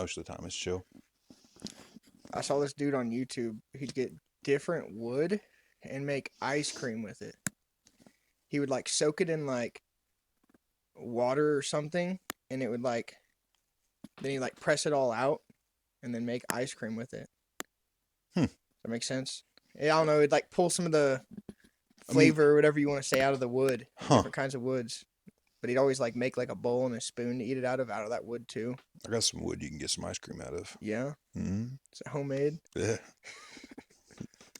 most of the time. It's chill. I saw this dude on YouTube. He'd get different wood and make ice cream with it. He would like soak it in like water or something, and it would like then he like press it all out and then make ice cream with it. Does that make sense? Yeah, I don't know. It'd like pull some of the flavor or whatever you want to say out of the wood, different kinds of woods. But he'd always like make like a bowl and a spoon to eat it out of that wood too. I got some wood you can get some ice cream out of. Yeah. Mm-hmm. Is it homemade? Yeah.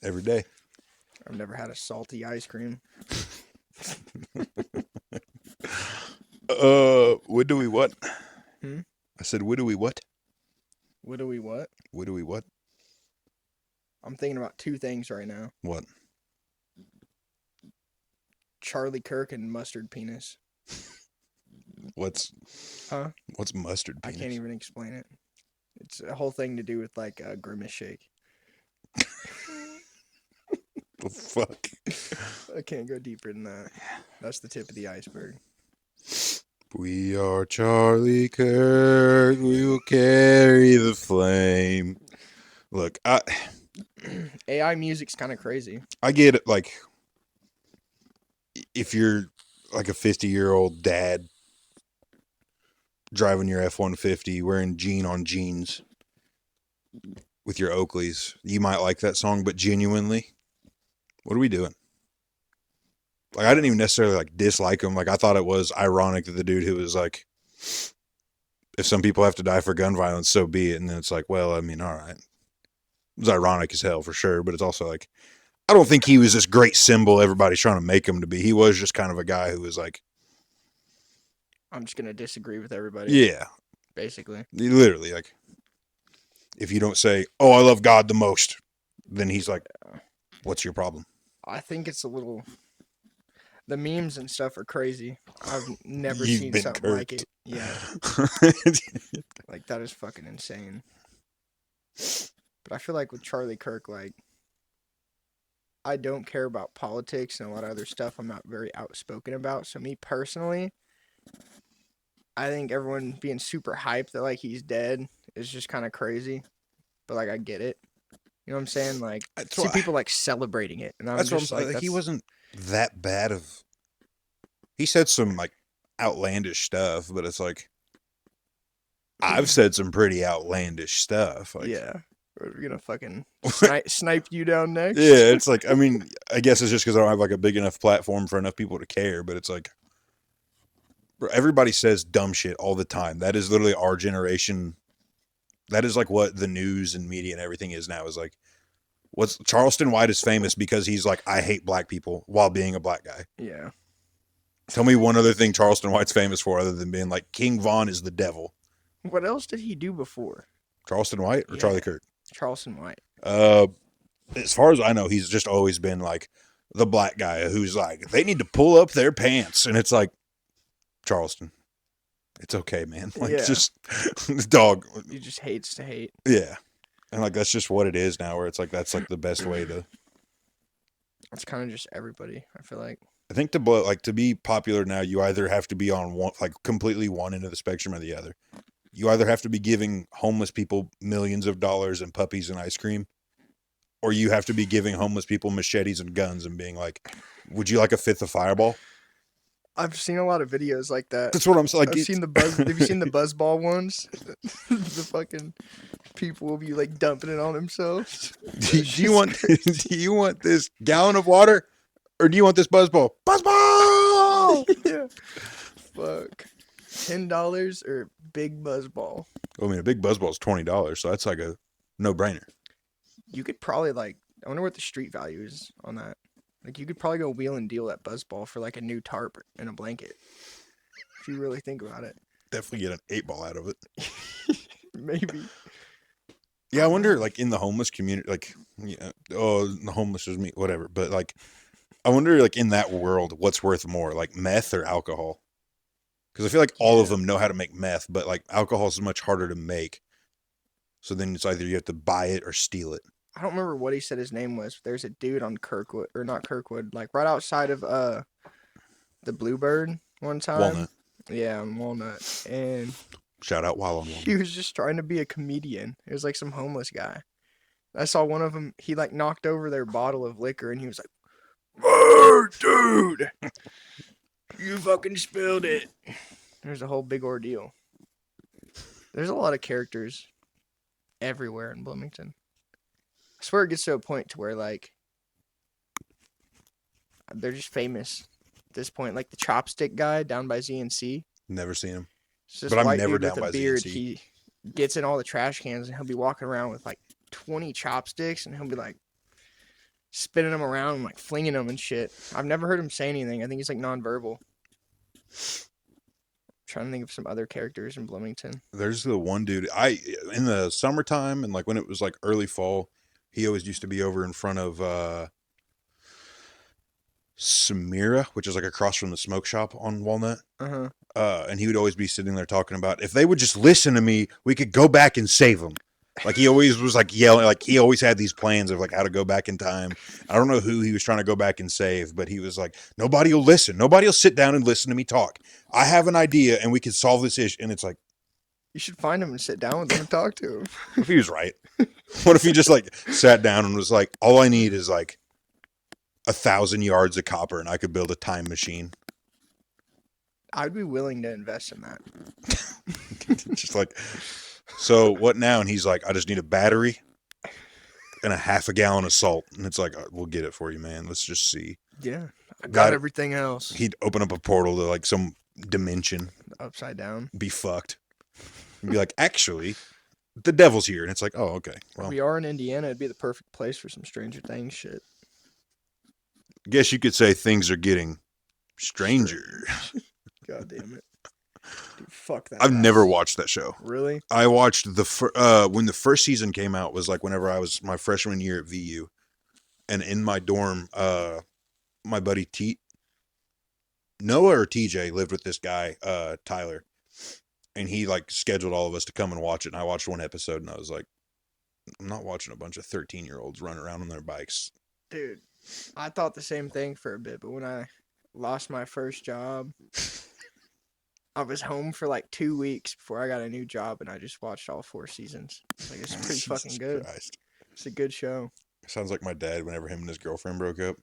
Every day. I've never had a salty ice cream. What do we what? I said, what do we what? What do we what? What do we what? I'm thinking about two things right now. What? Charlie Kirk and mustard penis. What's mustard penis? I can't even explain it. It's a whole thing to do with like a grimace shake. The fuck? I can't go deeper than that. That's the tip of the iceberg. We are Charlie Kirk. We will carry the flame. Look, AI music's kind of crazy. I get it. Like, if you're like a 50-year-old dad driving your F-150 wearing jean on jeans with your Oakleys, you might like that song, but genuinely, what are we doing? Like, I didn't even necessarily like dislike him. Like, I thought it was ironic that the dude who was like, if some people have to die for gun violence, so be it. And then it's like, well, I mean, all right. It was ironic as hell for sure, but it's also like, I don't think he was this great symbol everybody's trying to make him to be. He was just kind of a guy who was like, I'm just going to disagree with everybody. Yeah. Basically. Literally, like, if you don't say, oh, I love God the most, then he's like, what's your problem? I think it's a little... The memes and stuff are crazy. I've never seen something like it. Yeah. Like, that is fucking insane. But I feel like with Charlie Kirk, like, I don't care about politics and a lot of other stuff I'm not very outspoken about. So me personally, I think everyone being super hyped that, like, he's dead is just kind of crazy. But, like, I get it. You know what I'm saying? Like, see people, like, celebrating it. And I'm just like, he wasn't that bad of... He said some, like, outlandish stuff, but it's like, I've said some pretty outlandish stuff. Like, yeah. We're gonna fucking snipe you down next. Yeah, it's like, I mean, I guess it's just because I don't have, like, a big enough platform for enough people to care, but it's like, everybody says dumb shit all the time. That is literally our generation. That is, like, what the news and media and everything is now, is like, Charleston White is famous because he's like, I hate black people while being a black guy. Yeah. Tell me one other thing Charleston White's famous for other than being like, King Von is the devil. What else did he do before? Charleston White or Charlie Kirk? Charleston White. As far as I know, he's just always been like the black guy who's like, they need to pull up their pants. And it's like, Charleston, it's okay, man. Like, just, dog. He just hates to hate. Yeah. And like, that's just what it is now, where it's like, that's like the best way to. It's kind of just everybody, I feel like. I think to be popular now, you either have to be on one, like completely one end of the spectrum or the other. You either have to be giving homeless people millions of dollars and puppies and ice cream, or you have to be giving homeless people machetes and guns and being like, would you like a fifth of Fireball? I've seen a lot of videos like that. That's what I'm saying. Like, have you seen the Buzzball ones? The fucking people will be like dumping it on themselves. Do you want this gallon of water? Or do you want this Buzzball? Buzzball! Yeah. Fuck. $10 or big Buzzball? I mean, a big Buzzball is $20, so that's like a no-brainer. You could probably I wonder what the street value is on that. Like, you could probably go wheel and deal that Buzzball for like a new tarp and a blanket. If you really think about it. Definitely get an 8-ball out of it. Maybe. Yeah, I wonder, like, in the homeless community, like, the homeless is me, whatever, but like, I wonder, like, in that world, what's worth more, like meth or alcohol? Because I feel like all of them know how to make meth, but like alcohol is much harder to make. So then it's either you have to buy it or steal it. I don't remember what he said his name was. There's a dude on Kirkwood, or not Kirkwood, like right outside of the Bluebird one time. Walnut. Yeah, on Walnut. And Shout out Wild on He was just trying to be a comedian. It was like some homeless guy. I saw one of them. He like knocked over their bottle of liquor, and he was like, "Oh, dude, you fucking spilled it." There's a whole big ordeal. There's a lot of characters everywhere in Bloomington. I swear it gets to a point to where like they're just famous at this point. Like the chopstick guy down by ZNC. Never seen him. It's this But I'm white never dude down with by a beard. ZNC. He gets in all the trash cans and he'll be walking around with like 20 chopsticks and he'll be like spinning them around and like flinging them and shit. I've never heard him say anything. I think he's like nonverbal. Trying to think of some other characters in Bloomington. There's the one dude in the summertime and like when it was like early fall, he always used to be over in front of Samira, which is like across from the smoke shop on Walnut. Uh-huh. And he would always be sitting there talking about if they would just listen to me, we could go back and save them. Like he always was like yelling, like he always had these plans of like how to go back in time. I don't know who he was trying to go back and save, but he was like, nobody will listen. Nobody will sit down and listen to me talk. I have an idea and we can solve this issue. And it's like, you should find him and sit down with him and talk to him. What if he was right? What if he just like sat down and was like, all I need is like 1,000 yards of copper and I could build a time machine. I'd be willing to invest in that. Just like, so what now? And he's like, I just need a battery and a half a gallon of salt. And it's like, we'll get it for you, man. Let's just see. Yeah. I got everything else. He'd open up a portal to like some dimension. Upside down. Be fucked. And be like, actually, the devil's here. And it's like, oh, okay. Well, we are in Indiana. It'd be the perfect place for some Stranger Things shit. Guess you could say things are getting stranger. God damn it. Dude, fuck that. I've never watched that show. Really? I watched when the first season came out was like whenever I was my freshman year at VU. And in my dorm, my buddy Noah or TJ lived with this guy, Tyler. And he like scheduled all of us to come and watch it. And I watched one episode and I was like, I'm not watching a bunch of 13-year-olds run around on their bikes. Dude, I thought the same thing for a bit, but when I lost my first job, I was home for like 2 weeks before I got a new job, and I just watched all 4 seasons. Like, it's pretty fucking good. Christ. It's a good show. Sounds like my dad whenever him and his girlfriend broke up.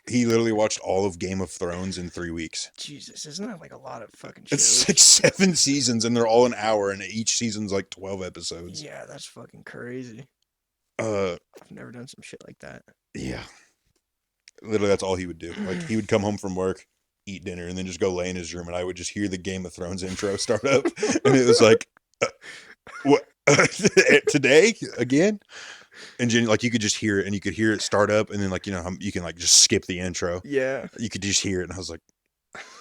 He literally watched all of Game of Thrones in 3 weeks. Jesus, isn't that like a lot of fucking shows? It's like 7 seasons, and they're all an hour, and each season's like 12 episodes. Yeah, that's fucking crazy. I've never done some shit like that. Yeah. Literally, that's all he would do. Like, he would come home from work, eat dinner, and then just go lay in his room, and I would just hear the Game of Thrones intro start up, and it was like, what? Today? Again? And Jenny, like, you could just hear it, and you could hear it start up, and then, like, you know, you can, like, just skip the intro. Yeah. You could just hear it, and I was like,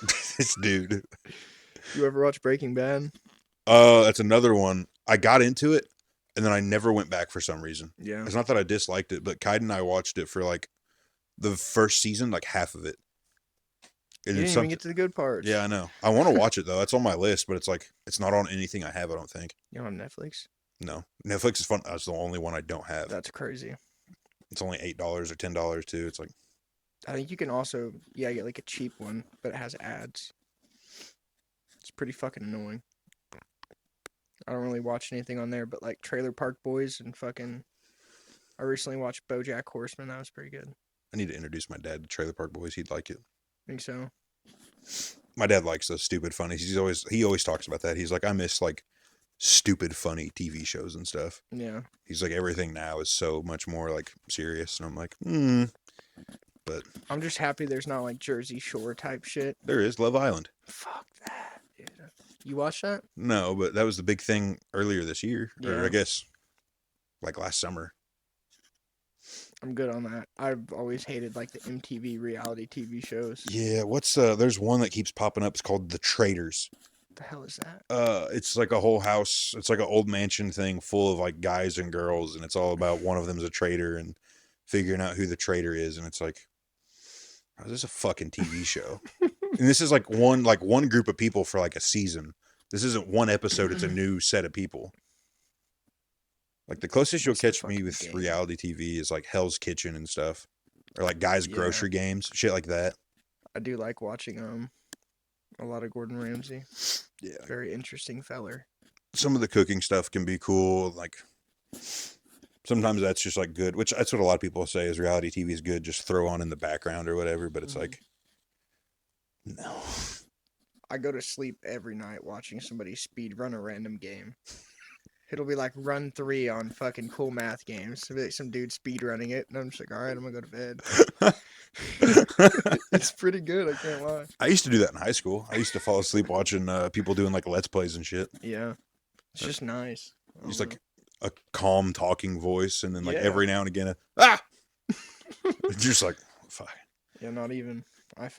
this dude. You ever watch Breaking Bad? That's another one. I got into it, and then I never went back for some reason. Yeah. It's not that I disliked it, but Kaiden and I watched it for, like, the first season, like, half of it. And you didn't even get to the good parts. Yeah, I know. I want to watch it, though. That's on my list, but it's, like, it's not on anything I have, I don't think. You don't have Netflix? No. Netflix is fun. That's the only one I don't have. That's crazy. It's only $8 or $10, too. It's like... I think you can also, get, like, a cheap one, but it has ads. It's pretty fucking annoying. I don't really watch anything on there, but, like, Trailer Park Boys and fucking... I recently watched BoJack Horseman. That was pretty good. I need to introduce my dad to Trailer Park Boys. He'd like it. Think so? My dad likes those stupid funnies. He always talks about that. He's like, I miss, like, stupid funny TV shows and stuff. Yeah. He's like, everything now is so much more, like, serious. And I'm like, But I'm just happy there's not, like, Jersey Shore type shit. There is Love Island. Fuck that, dude. You watched that? No, but that was the big thing earlier this year. Yeah. Or I guess, like, last summer. I'm good on that. I've always hated, like, the MTV reality TV shows. Yeah, there's one that keeps popping up. It's called The Traitors. What the hell is that? It's like a whole house. It's like an old mansion thing full of, like, guys and girls, and it's all about one of them's a traitor and figuring out who the traitor is, and it's like, oh, this is a fucking TV show. And this is, like, one group of people for, like, a season. This isn't one episode. It's a new set of people. Like, the closest you'll catch me with reality TV is, like, Hell's Kitchen and stuff. Or, like, Guys Grocery Games. Shit like that. I do like watching, A lot of Gordon Ramsay. Yeah. Very interesting feller. Some of the cooking stuff can be cool. Like, sometimes that's just like good, which that's what a lot of people say is reality TV is good. Just throw on in the background or whatever. But it's like, no. I go to sleep every night watching somebody speed run a random game. It'll be like run 3 on fucking Cool Math Games. It'll be like some dude speed running it, and I'm just like, all right, I'm gonna go to bed. It's pretty good, I can't lie. I used to do that in high school. I used to fall asleep watching people doing like Let's Plays and shit. Yeah, it's just nice. Just like a calm talking voice, and then like Yeah. every now and again, just like, fuck. Yeah, not even. I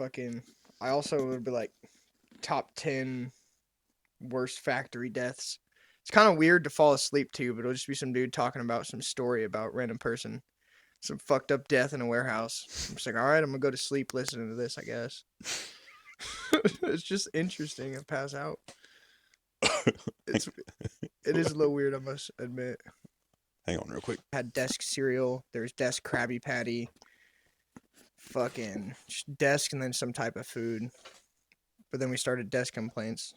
also would be like top 10 worst factory deaths. It's kind of weird to fall asleep to, but it'll just be some dude talking about some story about random person. Some fucked up death in a warehouse. I'm just like, all right, I'm gonna go to sleep listening to this, I guess. It's just interesting. I pass out. It is a little weird, I must admit. Hang on real quick. Had desk cereal. There's desk Krabby Patty. Fucking just desk and then some type of food. But then we started desk complaints.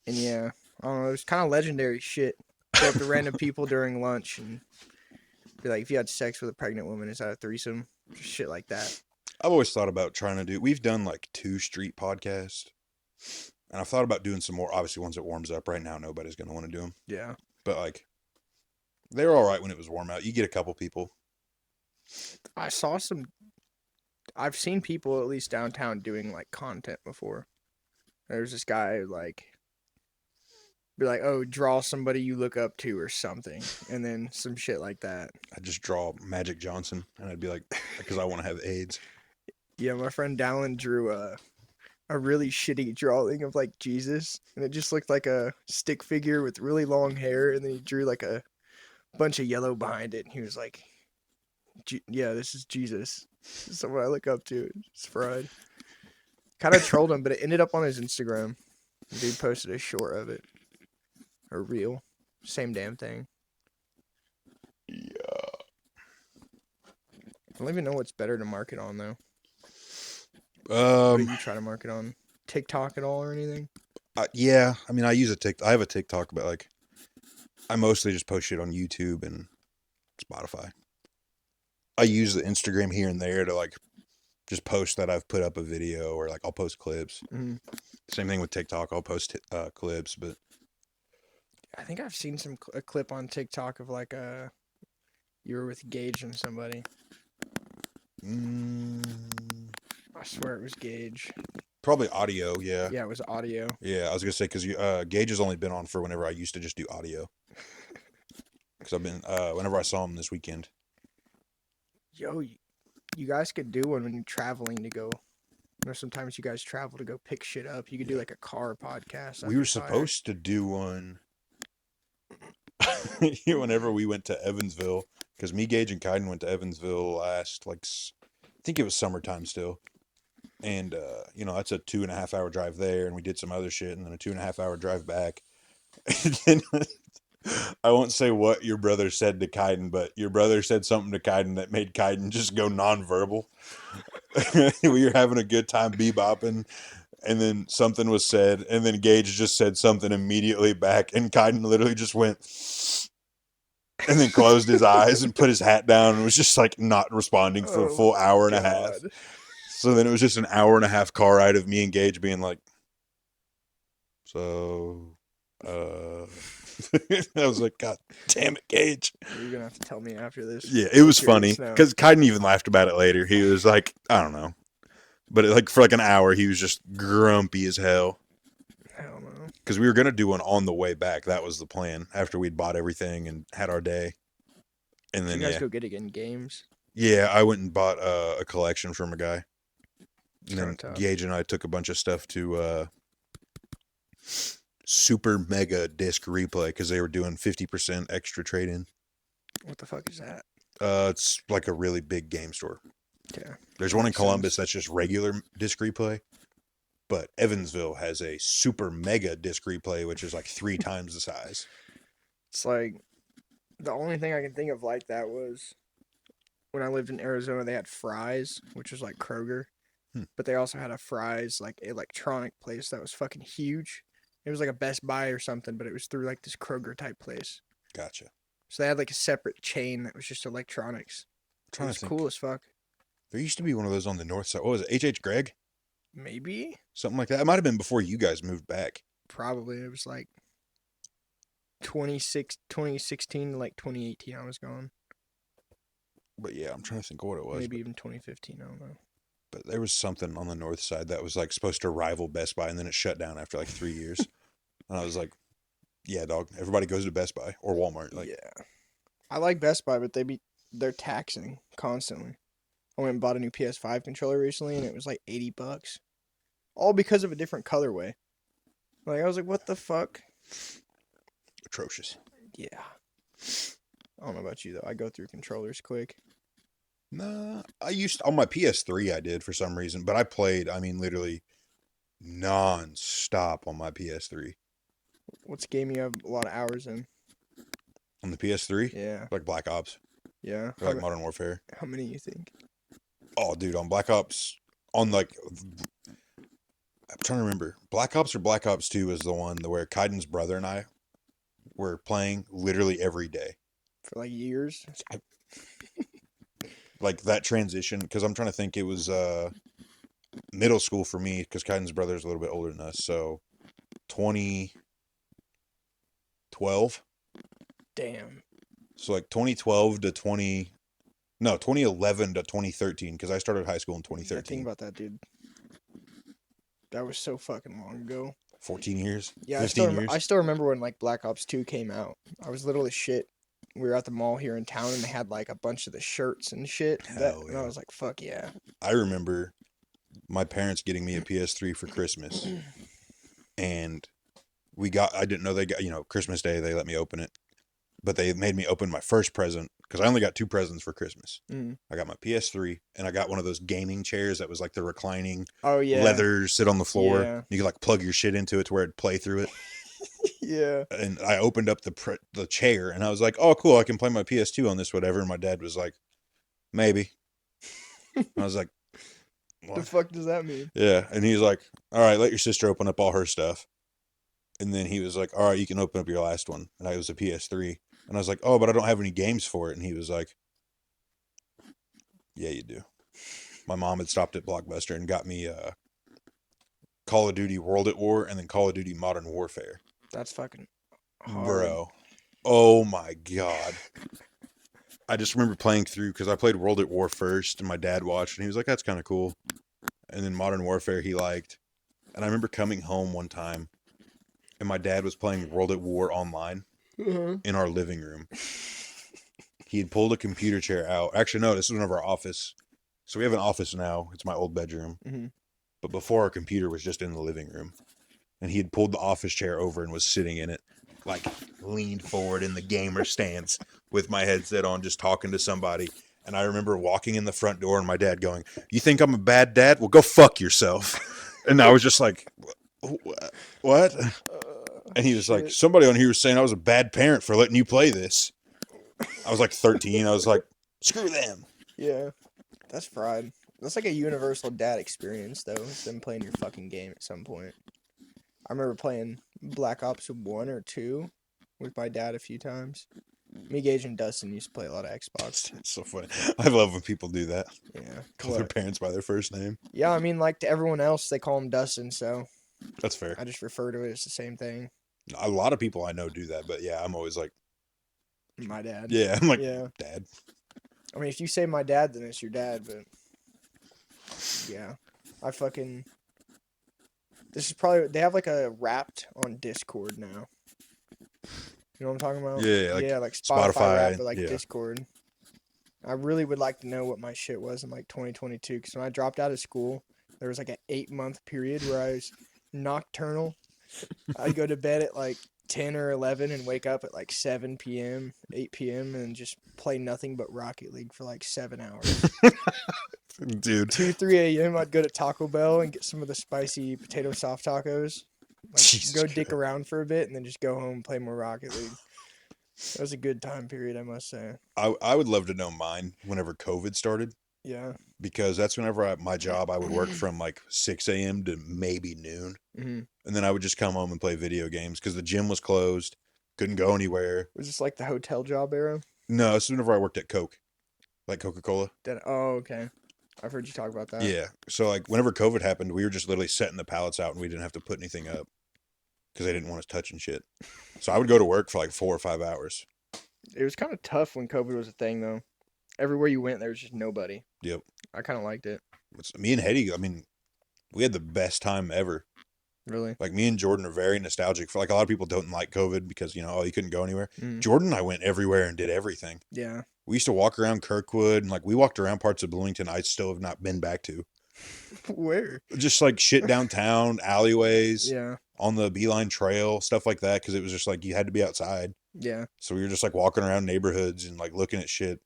And yeah, I don't know, it was kind of legendary shit. Go up to random people during lunch and be like, if you had sex with a pregnant woman, is that a threesome? Just shit like that. I've always thought about trying to do, we've done like 2 street podcasts. And I've thought about doing some more. Obviously, once it warms up, right now, nobody's going to want to do them. Yeah. But like, they were all right when it was warm out. You get a couple people. I've seen people at least downtown doing like content before. There's this guy like, be like, oh, draw somebody you look up to or something. And then some shit like that. I'd just draw Magic Johnson and I'd be like, because I want to have AIDS. Yeah, my friend Dallin drew a really shitty drawing of like Jesus. And it just looked like a stick figure with really long hair. And then he drew like a bunch of yellow behind it. And he was like, yeah, this is Jesus. This is someone I look up to. It's fried. Kind of trolled him, but it ended up on his Instagram. The dude posted a short of it. Or reel. Same damn thing. Yeah. I don't even know what's better to market on, though. What do you try to market on? TikTok at all or anything? Yeah. I mean, I have a TikTok, but like, I mostly just post shit on YouTube and Spotify. I use the Instagram here and there to like just post that I've put up a video, or like I'll post clips. Mm-hmm. Same thing with TikTok. I'll post clips, but I think I've seen a clip on TikTok of like you were with Gage and somebody. I swear it was Gage. Probably audio, yeah. Yeah, it was audio. Yeah, I was gonna say because Gage has only been on for whenever I used to just do audio. Because I've been whenever I saw him this weekend. Yo, you guys could do one when you're traveling to go. You know, sometimes you guys travel to go pick shit up. You could do like a car podcast. We were supposed to do one whenever we went to Evansville, because me, Gage, and Kaiden went to Evansville last, like, I think it was summertime still. And, that's a 2.5 hour drive there, and we did some other shit, and then a 2.5 hour drive back. And I won't say what your brother said to Kaiden, but your brother said something to Kaiden that made Kaiden just go nonverbal. We were having a good time bebopping, and then something was said, and then Gage just said something immediately back, and Kaiden literally just went, and then closed his eyes and put his hat down and was just like not responding for a full hour and a half. So then it was just an hour and a half car ride of me and Gage being like, I was like, God damn it, Gage. You're gonna have to tell me after this. Yeah, it was funny because Kaiden even laughed about it later. He was like, I don't know, but for like an hour, he was just grumpy as hell. I don't know. Because we were gonna do one on the way back. That was the plan after we'd bought everything and had our day. And then you guys go get it in games. Yeah, I went and bought a collection from a guy. And then Gage and I took a bunch of stuff to Super Mega Disc Replay because they were doing 50% extra trade-in. What the fuck is that? It's like a really big game store. Yeah. There's one in Columbus that's just regular Disc Replay, but Evansville has a Super Mega Disc Replay, which is like 3 times the size. It's like, the only thing I can think of like that was when I lived in Arizona, they had Fry's, which was like Kroger. But they also had a Fry's like electronic place that was fucking huge. It was like a Best Buy or something, but it was through like this Kroger type place. Gotcha. So they had like a separate chain that was just electronics. It was cool as fuck. There used to be one of those on the north side. What was it? H.H. Gregg? Maybe. Something like that. It might have been before you guys moved back. Probably. It was like 2016 to like 2018 I was gone. But yeah, I'm trying to think of what it was. Maybe even 2015, I don't know. But there was something on the north side that was like supposed to rival Best Buy, and then it shut down after like 3 years. And I was like, yeah, dog, everybody goes to Best Buy or Walmart. Like, yeah. I like Best Buy, but they're taxing constantly. I went and bought a new PS5 controller recently, and it was like $80. All because of a different colorway. Like, I was like, what the fuck? atrocious. Yeah. I don't know about you, though. I go through controllers quick. Nah, on my PS3, I did for some reason, but I played, I mean, literally non-stop on my PS3. What's a game you have a lot of hours in? On the PS3? Yeah. Like Black Ops. Yeah. Or like Modern Warfare. How many you think? Oh, dude, on Black Ops, on like, I'm trying to remember. Black Ops or Black Ops 2 is the one where Kaiden's brother and I were playing literally every day. For like years? Like that transition, because I'm trying to think, it was middle school for me, because Kaiden's brother is a little bit older than us, so 2012. Damn. So like 2012 to 2011 to 2013, because I started high school in 2013. Think about that, dude. That was so fucking long ago. 14 years? Yeah, 15 years? I still remember when like Black Ops 2 came out. I was little as shit. We were at the mall here in town, and they had like a bunch of the shirts and shit. And I was like, fuck yeah. I remember my parents getting me a PS3 for Christmas, and I didn't know they got, Christmas Day, they let me open it, but they made me open my first present, because I only got 2 presents for Christmas. I got my PS3, and I got one of those gaming chairs that was like the reclining leather sit on the floor. Yeah. You could like plug your shit into it to where it'd play through it. Yeah. And I opened up the chair, and I was like, oh, cool, I can play my PS2 on this, whatever. And my dad was like, maybe. I was like, what the fuck does that mean? Yeah. And he was like, all right, let your sister open up all her stuff. And then he was like, all right, you can open up your last one. And it was a PS3. And I was like, oh, but I don't have any games for it. And he was like, yeah, you do. My mom had stopped at Blockbuster and got me Call of Duty World at War and then Call of Duty Modern Warfare. That's fucking hard. Bro. Oh my God. I just remember playing through, because I played World at War first, and my dad watched, and he was like, that's kind of cool. And then Modern Warfare he liked. And I remember coming home one time, and my dad was playing World at War online in our living room. He had pulled a computer chair out. Actually, no, this is one of our office. So we have an office now. It's my old bedroom. Mm-hmm. But before, our computer was just in the living room. And he had pulled the office chair over and was sitting in it, like leaned forward in the gamer stance with my headset on, just talking to somebody. And I remember walking in the front door and my dad going, you think I'm a bad dad? Well, go fuck yourself. And I was just like, what? And he was like, somebody on here was saying I was a bad parent for letting you play this. I was like 13. I was like, screw them. Yeah. That's fried. That's like a universal dad experience, though. It's them playing your fucking game at some point. I remember playing Black Ops 1 or 2 with my dad a few times. Me, Gage, and Dustin used to play a lot of Xbox. It's so funny. I love when people do that. Yeah. Call their parents by their first name. Yeah, I mean, like to everyone else, they call him Dustin, so. That's fair. I just refer to it as the same thing. A lot of people I know do that, but yeah, I'm always like. My dad. Yeah, I'm like, yeah. Dad. I mean, if you say my dad, then it's your dad, but. Yeah. I fucking. This is probably. They have like a Wrapped on Discord now. You know what I'm talking about? Yeah, like Spotify Wrapped, but like yeah. Discord. I really would like to know what my shit was in like 2022, because when I dropped out of school, there was like an 8-month period where I was nocturnal. I'd go to bed at like 10 or 11 and wake up at like 7 p.m., 8 p.m. and just play nothing but Rocket League for like 7 hours. Dude. 2, 3 a.m. I'd go to Taco Bell and get some of the spicy potato soft tacos. Like, go dick around for a bit and then just go home and play more Rocket League. That was a good time period, I must say. I would love to know mine whenever COVID started. Yeah. Because that's whenever my job, I would work from like 6 a.m. to maybe noon. Mm-hmm. And then I would just come home and play video games because the gym was closed. Couldn't go anywhere. Was this like the hotel job era? No, this is whenever I worked at Coke, like Coca-Cola. Oh, okay. I've heard you talk about that. Yeah. So like whenever COVID happened, we were just literally setting the pallets out and we didn't have to put anything up because they didn't want us touching shit. So I would go to work for like 4 or 5 hours. It was kind of tough when COVID was a thing, though. Everywhere you went, there was just nobody. Yep. I kind of liked it. Me and Hetty, I mean, we had the best time ever. Really? Like me and Jordan are very nostalgic. For like a lot of people don't like COVID because, you know, you couldn't go anywhere. Mm. Jordan and I went everywhere and did everything. Yeah. We used to walk around Kirkwood and like we walked around parts of Bloomington I still have not been back to. Where? Just like shit downtown, alleyways, Yeah. on the Beeline Trail, stuff like that. Cause it was just like you had to be outside. Yeah. So we were just like walking around neighborhoods and like looking at shit.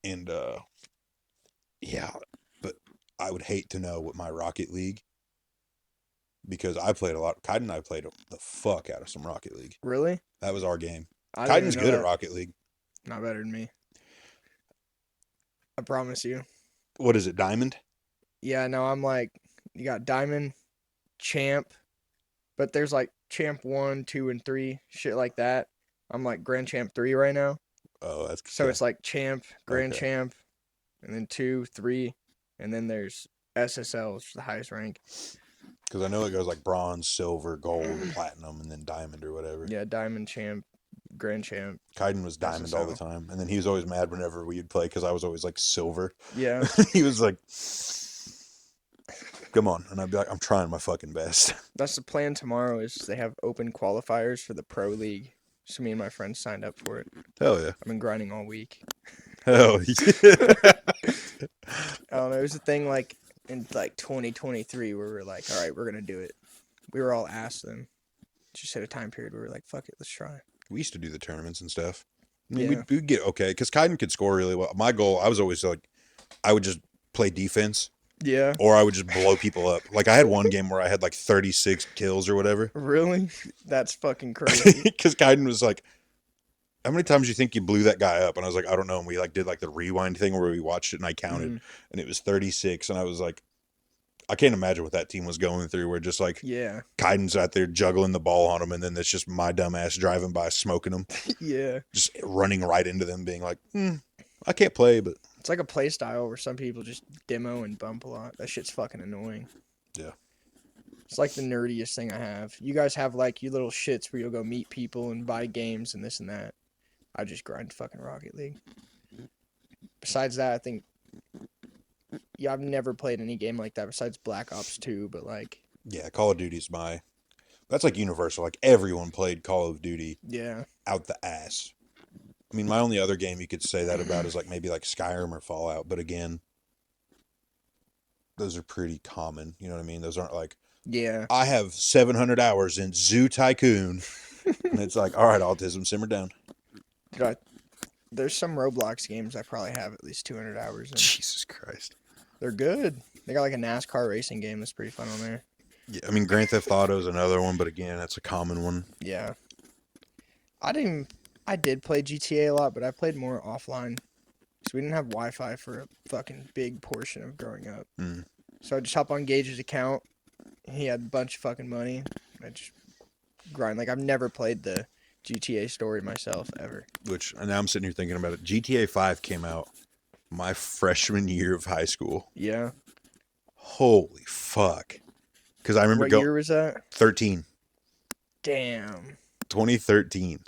And yeah, but I would hate to know what my Rocket League, because I played a lot. Kaiden and I played the fuck out of some Rocket League. Really? That was our game. I didn't Kaiden's even know good at that. Rocket League. Not better than me. I promise you. What is it, Diamond? Yeah, no, I'm like, you got Diamond, Champ, but there's like Champ 1, 2, and 3, shit like that. I'm like Grand Champ 3 right now. Oh, that's So okay. it's like Champ, Grand Okay. Champ, and then 2, 3, and then there's SSL, which is the highest rank. Because I know it goes like bronze, silver, gold, platinum, and then diamond or whatever. Yeah, Diamond Champ, Grand Champ. Kaiden was diamond all the time. And then he was always mad whenever we'd play because I was always like silver. Yeah. He was like, come on. And I'd be like, I'm trying my fucking best. That's the plan tomorrow is they have open qualifiers for the Pro League. So me and my friends signed up for it. Hell yeah. I've been grinding all week. Hell yeah. I don't know. It was a thing like in like 2023 where we were like, all right, we're going to do it. We were all asked then. Just hit a time period where we were like, fuck it, let's try. We used to do the tournaments and stuff. I mean, Yeah. we'd get okay because Kaiden could score really well. My goal, I was always like, I would just play defense. Yeah. Or I would just blow people up. Like I had one game where I had like 36 kills or whatever. Really? That's fucking crazy. Because Kaiden was like, how many times do you think you blew that guy up? And I was like, I don't know. And we like did like the rewind thing where we watched it and I counted and it was 36. And I was like, I can't imagine what that team was going through. Where just like, Yeah. Kaiden's out there juggling the ball on them. And then it's just my dumb ass driving by, smoking them. Yeah. Just running right into them, being like, I can't play, but. It's like a play style where some people just demo and bump a lot. That shit's fucking annoying. Yeah. It's like the nerdiest thing I have. You guys have like you little shits where you'll go meet people and buy games and this and that. I just grind fucking Rocket League. Besides that, I think, yeah, I've never played any game like that besides Black Ops 2, but like. Yeah, Call of Duty's that's like universal. Like everyone played Call of Duty. Yeah. Out the ass. I mean, my only other game you could say that about is like maybe like Skyrim or Fallout. But again, those are pretty common. You know what I mean? Those aren't like, yeah, I have 700 hours in Zoo Tycoon. And it's like, all right, autism, simmer down. There's some Roblox games I probably have at least 200 hours in. Jesus Christ. They're good. They got like a NASCAR racing game that's pretty fun on there. Yeah, I mean, Grand Theft Auto is another one, but again, that's a common one. Yeah. I did play GTA a lot, but I played more offline. So we didn't have Wi-Fi for a fucking big portion of growing up. So I just hop on Gage's account. He had a bunch of fucking money. I just grind. Like, I've never played the GTA story myself, ever. Which, and now I'm sitting here thinking about it. GTA 5 came out my freshman year of high school. Yeah. Holy fuck. Because I remember What year was that? 13. Damn. 2013.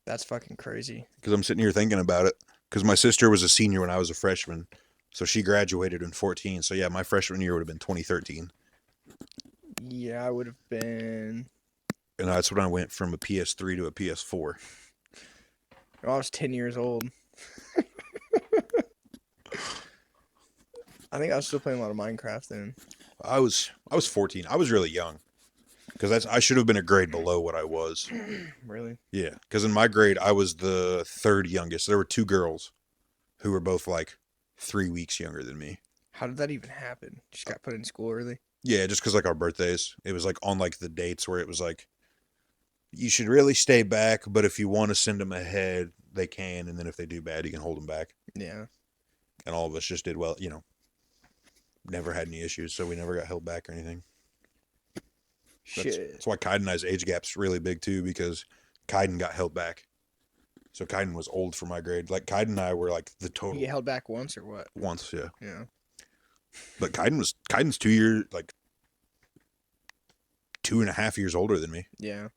That's fucking crazy. Because I'm sitting here thinking about it. Because my sister was a senior when I was a freshman. So she graduated in 14. So yeah, my freshman year would have been 2013. Yeah, I would have been... And that's when I went from a PS3 to a PS4. I was 10 years old. I think I was still playing a lot of Minecraft then. I was 14. I was really young. Because I should have been a grade below what I was. Really? Yeah. Because in my grade, I was the third youngest. There were two girls who were both like 3 weeks younger than me. How did that even happen? Just got put in school early? Yeah, just because like our birthdays. It was like on like the dates where it was like, you should really stay back, but if you want to send them ahead, they can. And then if they do bad, you can hold them back. Yeah. and all of us just did well. Never had any issues, so we never got held back or anything. Shit. That's why Kaiden and I's age gap's really big too, because Kaiden got held back. So Kaiden was old for my grade. Like Kaiden and I were like the total. You get held back once or what? Once, yeah. Yeah. But Kaiden's 2 years, like 2.5 years older than me. Yeah.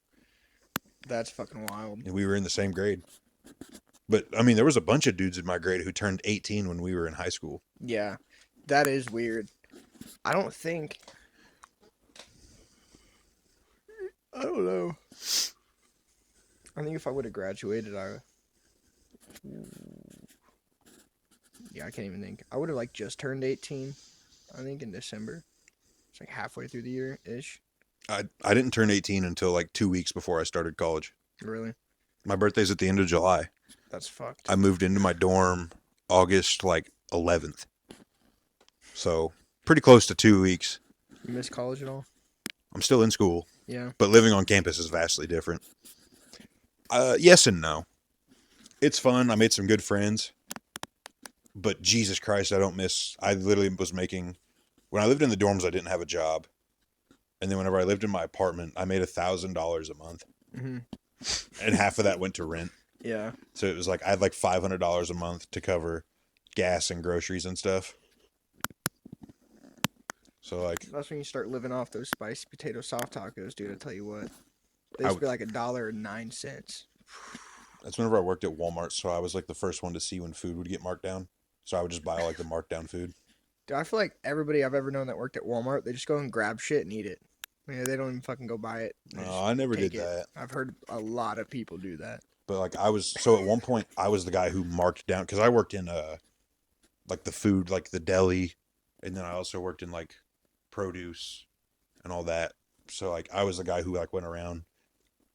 That's fucking wild. And we were in the same grade. But I mean, there was a bunch of dudes in my grade who turned 18 when we were in high school. Yeah. That is weird. I don't know. I think if I would have graduated, yeah, I can't even think. I would have like just turned 18, I think, in December. It's like halfway through the year ish. I didn't turn 18 until like 2 weeks before I started college. Really? My birthday's at the end of July. That's fucked. I moved into my dorm August like 11th. So pretty close to 2 weeks. You miss college at all? I'm still in school. Yeah. But living on campus is vastly different. Yes and no. It's fun. I made some good friends. But Jesus Christ, I literally was making, when I lived in the dorms, I didn't have a job. And then whenever I lived in my apartment, I made $1,000 a month. Mm-hmm. And half of that went to rent. Yeah. So it was like, I had like $500 a month to cover gas and groceries and stuff. So like, that's when you start living off those spicy potato soft tacos, dude. I tell you what, they used to be like $1.09. That's whenever I worked at Walmart, so I was like the first one to see when food would get marked down. So I would just buy like the marked down food. Dude, I feel like everybody I've ever known that worked at Walmart, they just go and grab shit and eat it. Yeah, they don't even fucking go buy it. No, I never did that. I've heard a lot of people do that. But like so at one point I was the guy who marked down, because I worked in like the food, like the deli, and then I also worked in like produce and all that. So like I was the guy who like went around.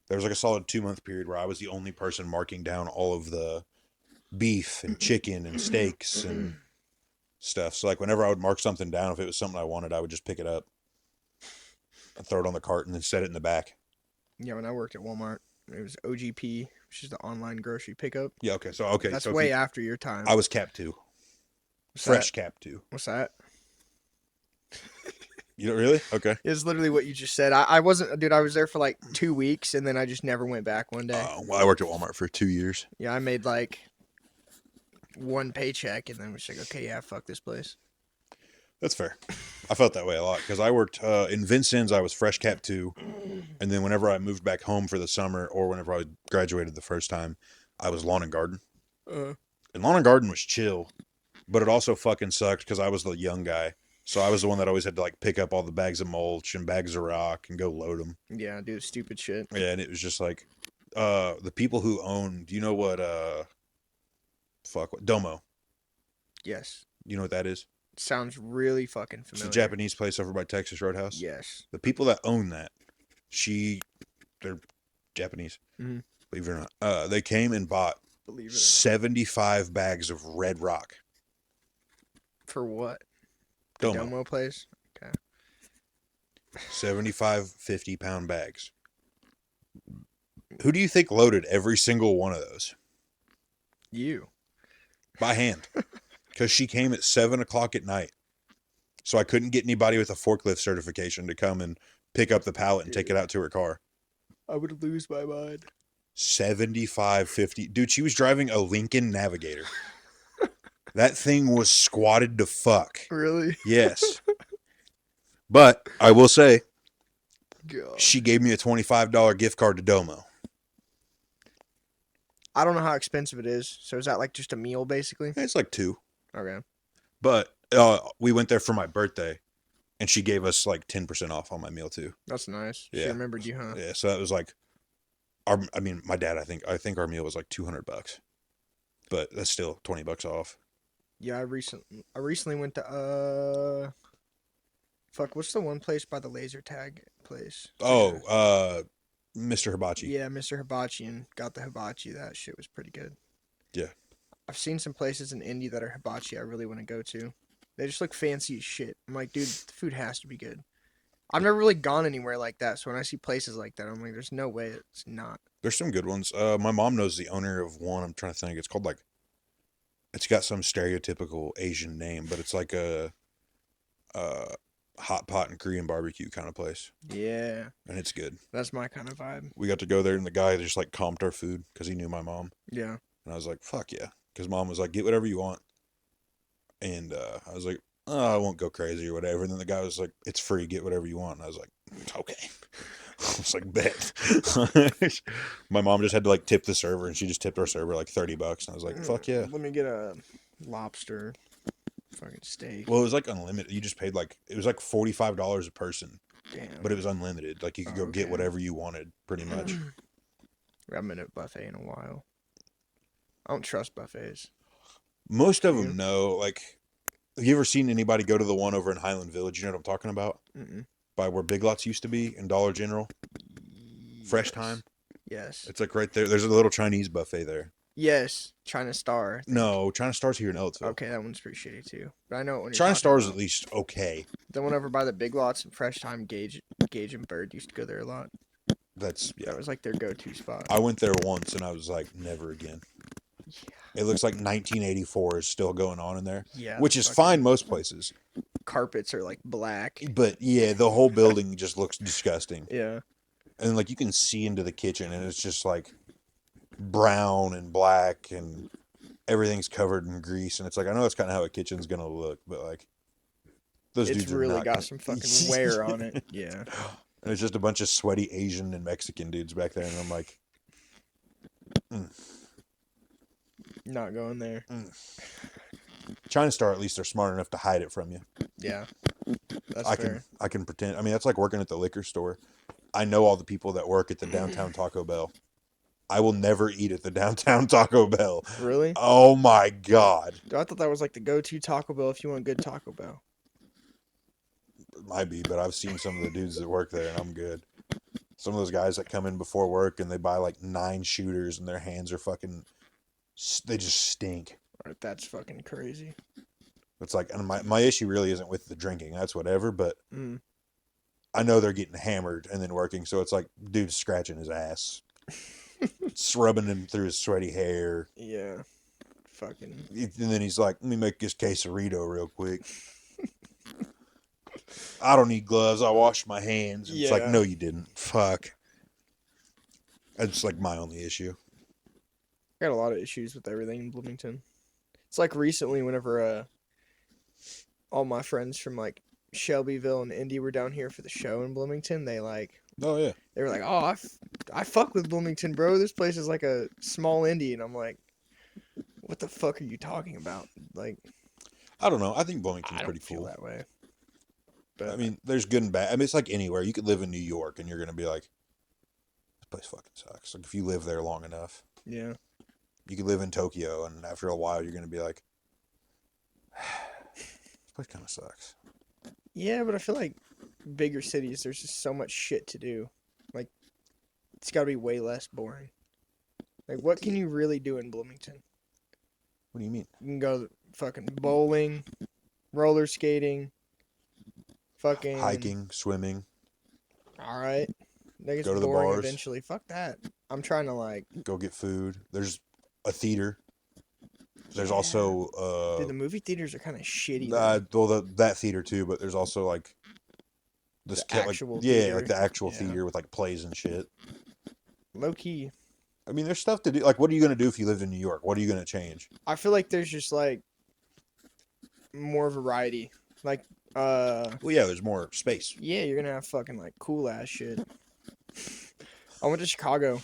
There was like a solid 2-month period where I was the only person marking down all of the beef and chicken and steaks and stuff. So like whenever I would mark something down, if it was something I wanted, I would just pick it up. I'd throw it on the cart and then set it in the back. Yeah, when I worked at Walmart, it was OGP, which is the online grocery pickup. Yeah, okay. That's so way after your time. I was Cap 2. Fresh Cap 2. What's that? You don't really? Okay. It's literally what you just said. I wasn't, dude, I was there for like 2 weeks and then I just never went back one day. Well, I worked at Walmart for 2 years. Yeah, I made like one paycheck and then was like, okay, yeah, fuck this place. That's fair. I felt that way a lot because I worked in Vincennes. I was Fresh Cap 2. And then whenever I moved back home for the summer or whenever I graduated the first time, I was Lawn and Garden. And Lawn and Garden was chill, but it also fucking sucked because I was the young guy. So I was the one that always had to like pick up all the bags of mulch and bags of rock and go load them. Yeah, do stupid shit. Yeah, and it was just like the people who owned, you know what Domo. Yes. You know what that is? Sounds really fucking familiar. It's a Japanese place over by Texas Roadhouse. Yes. The people that own that, they're Japanese. Mm-hmm. Believe it or not. They came and bought 75 bags of red rock. For what? Domo place? Okay. 75 50-pound bags. Who do you think loaded every single one of those? You. By hand. Because she came at 7 o'clock at night. So I couldn't get anybody with a forklift certification to come and pick up the pallet and take it out to her car. I would lose my mind. 75 50. Dude, she was driving a Lincoln Navigator. That thing was squatted to fuck. Really? Yes. But I will say, God. She gave me a $25 gift card to Domo. I don't know how expensive it is. So is that like just a meal basically? It's like $2. Okay. But we went there for my birthday, and she gave us like 10% off on my meal too. That's nice. Yeah. She remembered you, huh? Yeah. So that was like, my dad. I think our meal was like $200, but that's still $20 off. Yeah, I recently went to what's the one place by the laser tag place? Mr. Hibachi. Yeah, Mr. Hibachi, and got the hibachi. That shit was pretty good. Yeah. I've seen some places in Indy that are hibachi I really want to go to. They just look fancy as shit. I'm like, dude, the food has to be good. I've never really gone anywhere like that, so when I see places like that, I'm like, there's no way it's not. There's some good ones. My mom knows the owner of one. I'm trying to think. It's called like It's got some stereotypical Asian name, but it's like a hot pot and Korean barbecue kind of place. Yeah. And it's good. That's my kind of vibe. We got to go there, and the guy just like comped our food because he knew my mom. Yeah. And I was like, fuck yeah. Because mom was like, get whatever you want. And I was like, oh, I won't go crazy or whatever. And then the guy was like, it's free, get whatever you want. And I was like, okay. I was like, bet. My mom just had to like tip the server, and she just tipped our server like $30. And I was like, fuck yeah. Let me get a lobster fucking steak. Well, it was like unlimited. You just paid like, it was like $45 a person. Damn. But it was unlimited. Like you could go get whatever you wanted, pretty much. I haven't been at a buffet in a while. I don't trust buffets. Most of them, no. Like, have you ever seen anybody go to the one over in Highland Village? You know what I'm talking about? Mm-mm. By where Big Lots used to be in Dollar General? Fresh Time? Yes. It's like right there. There's a little Chinese buffet there. Yes. China Star. No, China Star's here in Ellettsville. Okay, that one's pretty shitty too. But I know what China Star's at least okay. The one over by the Big Lots and Fresh Time, Gage and Bird used to go there a lot. That was like their go-to spot. I went there once and I was like, never again. Yeah. It looks like 1984 is still going on in there. Yeah. Which is fine most places. Carpets are like black. But yeah, the whole building just looks disgusting. Yeah. And like you can see into the kitchen and it's just like brown and black and everything's covered in grease. And it's like, I know that's kind of how a kitchen's going to look, but like those dudes are really not got some fucking wear on it. Yeah. And it's just a bunch of sweaty Asian and Mexican dudes back there. And I'm like, not going there. China Star, at least they're smart enough to hide it from you. Yeah. That's fair. I can pretend. I mean, that's like working at the liquor store. I know all the people that work at the downtown Taco Bell. I will never eat at the downtown Taco Bell. Really? Oh my God. I thought that was like the go-to Taco Bell if you want good Taco Bell. It might be, but I've seen some of the dudes that work there and I'm good. Some of those guys that come in before work and they buy like 9 shooters and their hands are fucking, they just stink. Right, that's fucking crazy. It's like, and my issue really isn't with the drinking. That's whatever, but I know they're getting hammered and then working. So it's like, dude's scratching his ass. It's rubbing him through his sweaty hair. Yeah. Fucking. And then he's like, let me make this quesarito real quick. I don't need gloves. I washed my hands. It's like, no, you didn't. Fuck. That's like my only issue. I got a lot of issues with everything in Bloomington. It's like recently whenever all my friends from like Shelbyville and Indy were down here for the show in Bloomington, they like... Oh, yeah. They were like, oh, I fuck with Bloomington, bro. This place is like a small Indy. And I'm like, what the fuck are you talking about? Like... I don't know. I think Bloomington's pretty cool. I don't feel that way. But, I mean, there's good and bad. I mean, it's like anywhere. You could live in New York and you're going to be like, this place fucking sucks. Like, if you live there long enough. Yeah. You could live in Tokyo, and after a while, you're going to be like, this place kind of sucks. Yeah, but I feel like bigger cities, there's just so much shit to do. Like, it's got to be way less boring. Like, what can you really do in Bloomington? What do you mean? You can go fucking bowling, roller skating, fucking... hiking, swimming. All right. That gets go to the boring bars. Eventually. Fuck that. I'm trying to, like... Go get food. There's a theater. There's also... Dude, the movie theaters are kind of shitty. Well, that theater, too, but there's also, like... The actual theater. theater. Like the actual theater with, like, plays and shit. Low-key. I mean, there's stuff to do. Like, what are you going to do if you lived in New York? What are you going to change? I feel like there's just, like, more variety. Like, well, yeah, there's more space. Yeah, you're going to have fucking, like, cool-ass shit. I went to Chicago,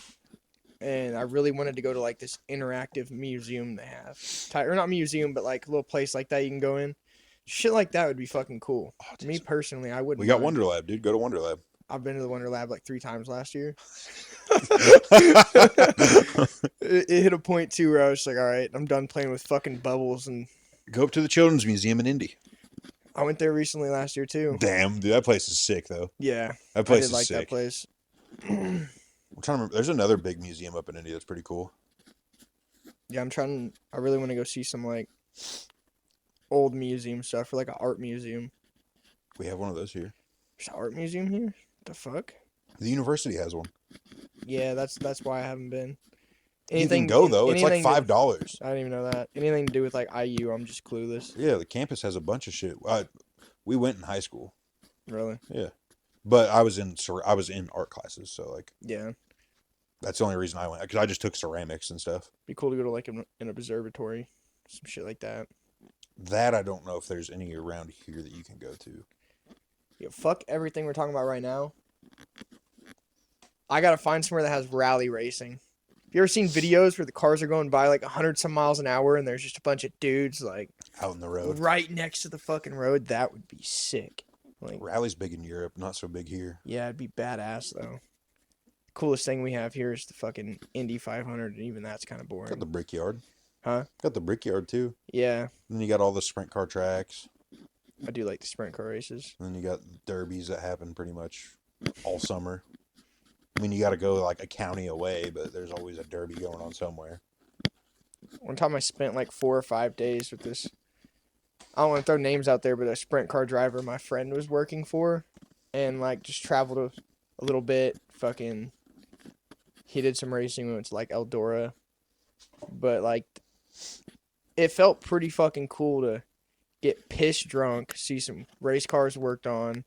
and I really wanted to go to, like, this interactive museum they have. Or not museum, but, like, a little place like that you can go in. Shit like that would be fucking cool. Oh, me, personally, I wouldn't. We got Wonder Lab, dude. Go to Wonder Lab. I've been to the Wonder Lab, like, 3 times last year. It hit a point, too, where I was like, all right, I'm done playing with fucking bubbles. And go up to the Children's Museum in Indy. I went there recently last year, too. Damn, dude, that place is sick, though. Yeah. That place is like sick. That place. I'm trying to remember. There's another big museum up in Indy that's pretty cool. Yeah, I really want to go see some, like, old museum stuff, or, like, an art museum. We have one of those here. There's an art museum here? The fuck? The university has one. Yeah, that's why I haven't been. You can go though. It's like $5. I didn't even know that. Anything to do with like IU, I'm just clueless. Yeah, the campus has a bunch of shit. We went in high school. Really? Yeah, but I was in art classes, so like yeah, that's the only reason I went because I just took ceramics and stuff. Be cool to go to like an observatory, some shit like that. That I don't know if there's any around here that you can go to. Yeah, fuck everything we're talking about right now. I gotta find somewhere that has rally racing. Have you ever seen videos where the cars are going by like 100 some miles an hour and there's just a bunch of dudes like out in the road, right next to the fucking road? That would be sick. Like rally's big in Europe, not so big here. Yeah, it'd be badass though. The coolest thing we have here is the fucking Indy 500, and even that's kind of boring. Got the Brickyard. Huh? Got the Brickyard too. Yeah. And then you got all the sprint car tracks. I do like the sprint car races. And then you got derbies that happen pretty much all summer. I mean, you got to go like a county away, but there's always a derby going on somewhere. One time I spent like 4 or 5 days with this. I don't want to throw names out there, but a sprint car driver my friend was working for, and like just traveled a little bit. Fucking, he did some racing. We went to like Eldora, but like, it felt pretty fucking cool to get pissed drunk, see some race cars worked on,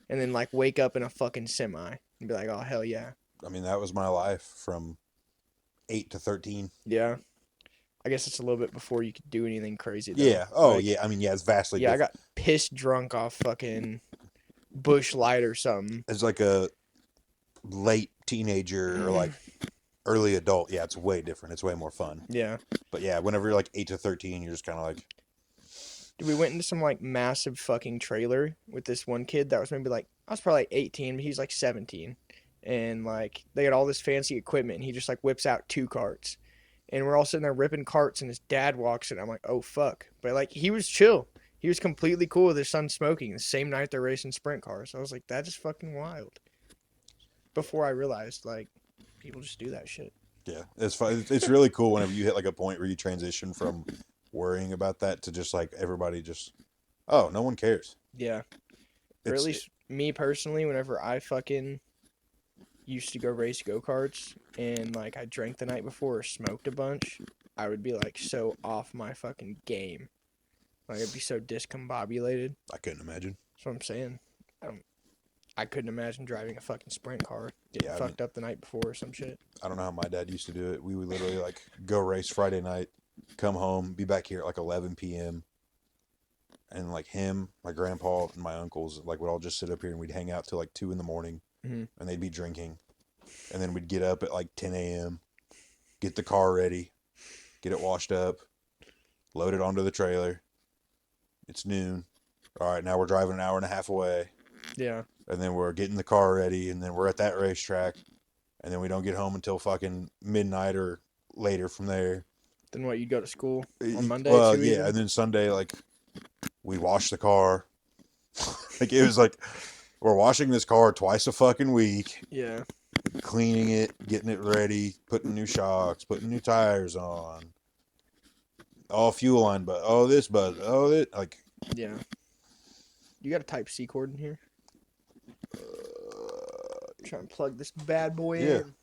and then like wake up in a fucking semi and be like, oh hell yeah. I mean, that was my life from 8 to 13. Yeah. I guess it's a little bit before you could do anything crazy though. Yeah. Oh like, yeah. I mean, yeah, it's vastly different. I got pissed drunk off fucking Bush Light or something. As like a late teenager or like early adult, yeah, it's way different. It's way more fun. Yeah. But yeah, whenever you're like 8 to 13, you're just kind of like. Dude, we went into some like massive fucking trailer with this one kid that was maybe like, I was probably like 18, but he's like 17. And like, they got all this fancy equipment and he just like whips out 2 carts. And we're all sitting there ripping carts and his dad walks in. I'm like, oh fuck. But like, he was chill. He was completely cool with his son smoking the same night they're racing sprint cars. I was like, that is fucking wild. Before I realized, like, people just do that shit. Yeah, it's fun. It's really cool whenever you hit like a point where you transition from worrying about that to just like everybody just, oh, no one cares. Yeah. Or at least me personally, whenever I fucking used to go race go-karts and like I drank the night before or smoked a bunch, I would be like so off my fucking game. Like I'd be so discombobulated. I couldn't imagine. That's what I'm saying. I couldn't imagine driving a fucking sprint car, getting fucked up the night before or some shit. I don't know how my dad used to do it. We would literally like go race Friday night, come home, be back here at like 11 p.m. And like him, my grandpa, and my uncles, like would all just sit up here and we'd hang out till like 2 a.m. And they'd be drinking. And then we'd get up at like 10 a.m., get the car ready, get it washed up, load it onto the trailer. It's noon. All right, now we're driving an hour and a half away. Yeah. And then we're getting the car ready, and then we're at that racetrack. And then we don't get home until fucking midnight or later from there. Then what, you'd go to school on Monday? Well, yeah, even? And then Sunday, like, we wash the car. Like, it was like, we're washing this car twice a fucking week. Yeah. Cleaning it, getting it ready, putting new shocks, putting new tires on. All fuel line, but oh, this, but oh, that. Like, yeah. You got a Type-C cord in here? Trying to plug this bad boy in.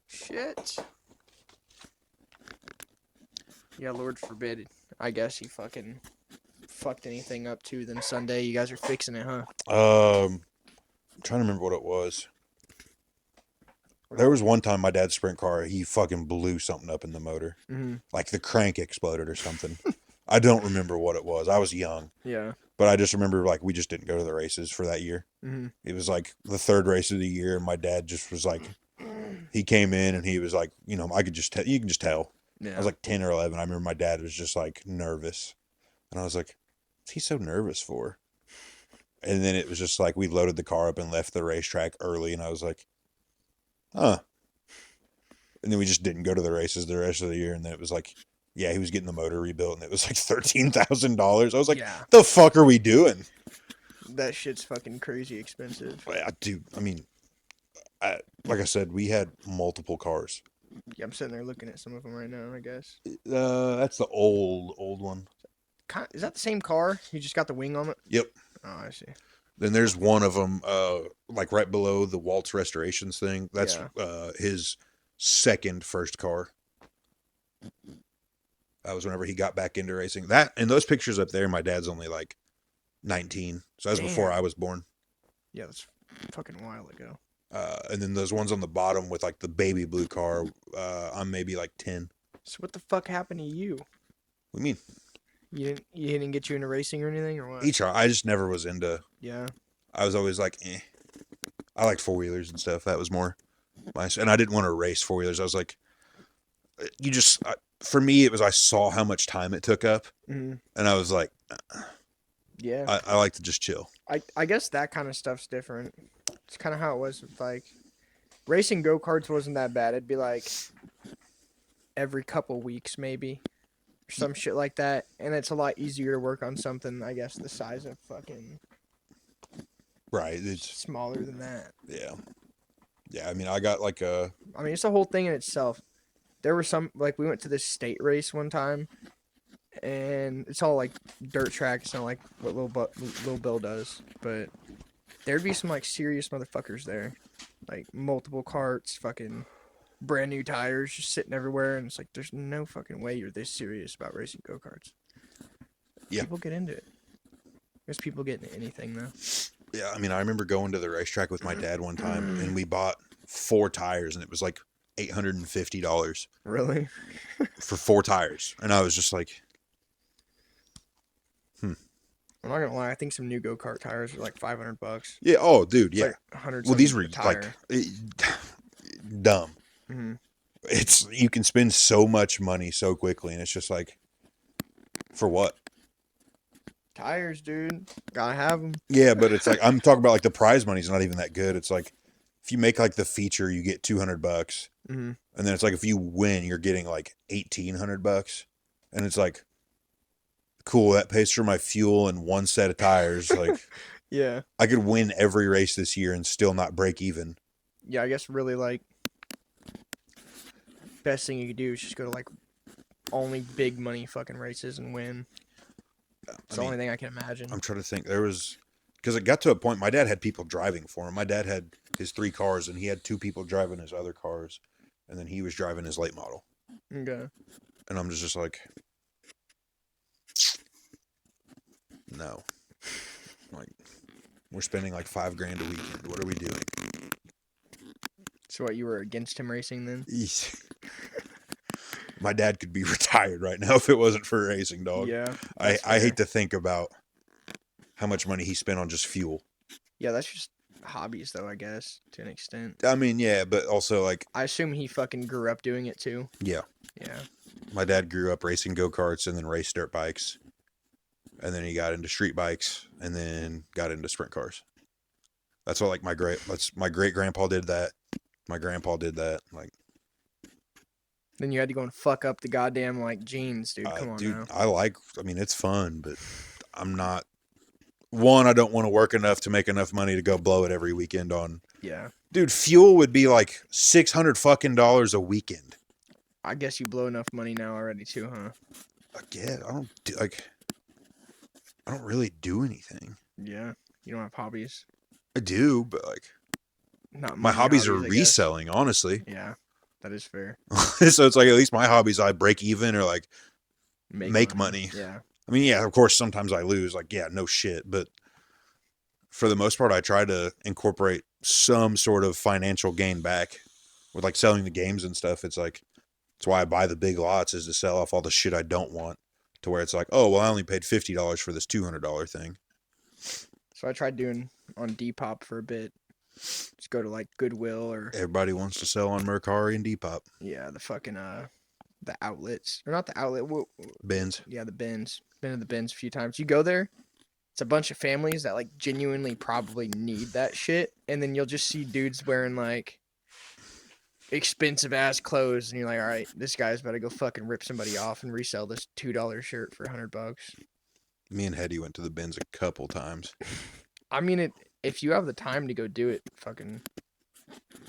Shit. Yeah, Lord forbid. I guess he fucking fucked anything up too. Then Sunday, you guys are fixing it, huh? I'm trying to remember what it was. There was one time my dad's sprint car, he fucking blew something up in the motor. Mm-hmm. Like the crank exploded or something. I don't remember what it was. I was young. Yeah. But I just remember, like, we just didn't go to the races for that year. Mm-hmm. It was, like, the 3rd race of the year, and my dad just was, like, he came in, and he was, like, you know, I could just tell, you can just tell. Yeah. I was, like, 10 or 11. I remember my dad was just, like, nervous. And I was like, what's he so nervous for? And then it was just, like, we loaded the car up and left the racetrack early, and I was like, huh. And then we just didn't go to the races the rest of the year, and then it was, like... Yeah, he was getting the motor rebuilt, and it was like $13,000. I was like, the fuck are we doing? That shit's fucking crazy expensive. Dude, I mean, like I said, we had multiple cars. Yeah, I'm sitting there looking at some of them right now, I guess. That's the old one. Is that the same car? You just got the wing on it? Yep. Oh, I see. Then there's one of them, like right below the Waltz Restorations thing. That's his second first car. That was whenever he got back into racing. That and those pictures up there, my dad's only like 19, so that was before I was born. Yeah, that's fucking a while ago. And then those ones on the bottom with like the baby blue car, I'm maybe like 10. So what the fuck happened to you? What do you mean? You didn't get you into racing or anything, or what? I just never was into. Yeah. I was always like, eh. I liked four wheelers and stuff. That was more my. And I didn't want to race four wheelers. I was like, for me, it was I saw how much time it took up, and I was like, yeah. I like to just chill. I guess that kind of stuff's different. It's kind of how it was with like racing go-karts wasn't that bad. It'd be like every couple weeks maybe or some shit like that, and it's a lot easier to work on something I guess the size of fucking right. It's smaller than that. Yeah. I mean, I got like a. I mean, it's a whole thing in itself. There were some like we went to this state race one time, and it's all like dirt track. It's not like what Lil Bill does, but there'd be some like serious motherfuckers there, like multiple carts, fucking brand new tires just sitting everywhere, and it's like there's no fucking way you're this serious about racing go-karts. Yeah. People get into it. There's people getting into anything though. Yeah, I mean, I remember going to the racetrack with my dad one time, and we bought 4 tires, and it was like $850. Really? For 4 tires, and I was just like, I'm not gonna lie. I think some new go-kart tires are like $500. Yeah. Oh, dude. Yeah. Like 100. Well, these were like dumb. Mm-hmm. It's you can spend so much money so quickly, and it's just like, for what? Tires, dude. Gotta have them. Yeah, but it's like I'm talking about like the prize money's not even that good. It's like if you make like the feature, you get $200, and then it's like if you win, you're getting like $1,800, and it's like, cool, that pays for my fuel and 1 set of tires. Like, yeah, I could win every race this year and still not break even. Yeah, I guess really like best thing you could do is just go to like only big money fucking races and win. It's the only thing I can imagine. I'm trying to think. There was because it got to a point. My dad had people driving for him. My dad had his 3 cars, and he had 2 people driving his other cars, and then he was driving his late model. Okay. And I'm just like, no. Like, we're spending like $5,000 a weekend. What are we doing? So what, you were against him racing then? My dad could be retired right now if it wasn't for racing, dog. Yeah. I hate to think about how much money he spent on just fuel. Yeah, that's just hobbies though, I guess, to an extent. I mean, yeah, but also like I assume he fucking grew up doing it too. Yeah. Yeah. My dad grew up racing go-karts and then raced dirt bikes. And then he got into street bikes and then got into sprint cars. That's what like my great grandpa did that. My grandpa did that. Like, then you had to go and fuck up the goddamn like jeans, dude. Come on, dude. now. I mean, it's fun, but I'm not. One, I don't want to work enough to make enough money to go blow it every weekend on. Yeah. Dude, fuel would be like $600 fucking a weekend. I guess you blow enough money now already too, huh? Again, I don't really do anything. Yeah. You don't have hobbies. I do, but like, not my hobbies are reselling, honestly. Yeah, that is fair. So it's like at least my hobbies I break even or like make money. Yeah. I mean, yeah, of course sometimes I lose, like, yeah, no shit, but for the most part I try to incorporate some sort of financial gain back with like selling the games and stuff. It's like it's why I buy the big lots, is to sell off all the shit I don't want, to where it's like, oh, well, I only paid $50 for this $200 thing. So I tried doing on Depop for a bit. Just go to like Goodwill or everybody wants to sell on Mercari and Depop. Yeah, the fucking the outlets, or not the outlet, bins. Yeah, the bins. Been in the bins a few times. You go there, it's a bunch of families that like genuinely probably need that shit, and then you'll just see dudes wearing like expensive ass clothes, and you're like, all right, this guy's about to go fucking rip somebody off and resell this $2 shirt for $100. Me and Hetty went to the bins a couple times. I mean, if you have the time to go do it, fucking.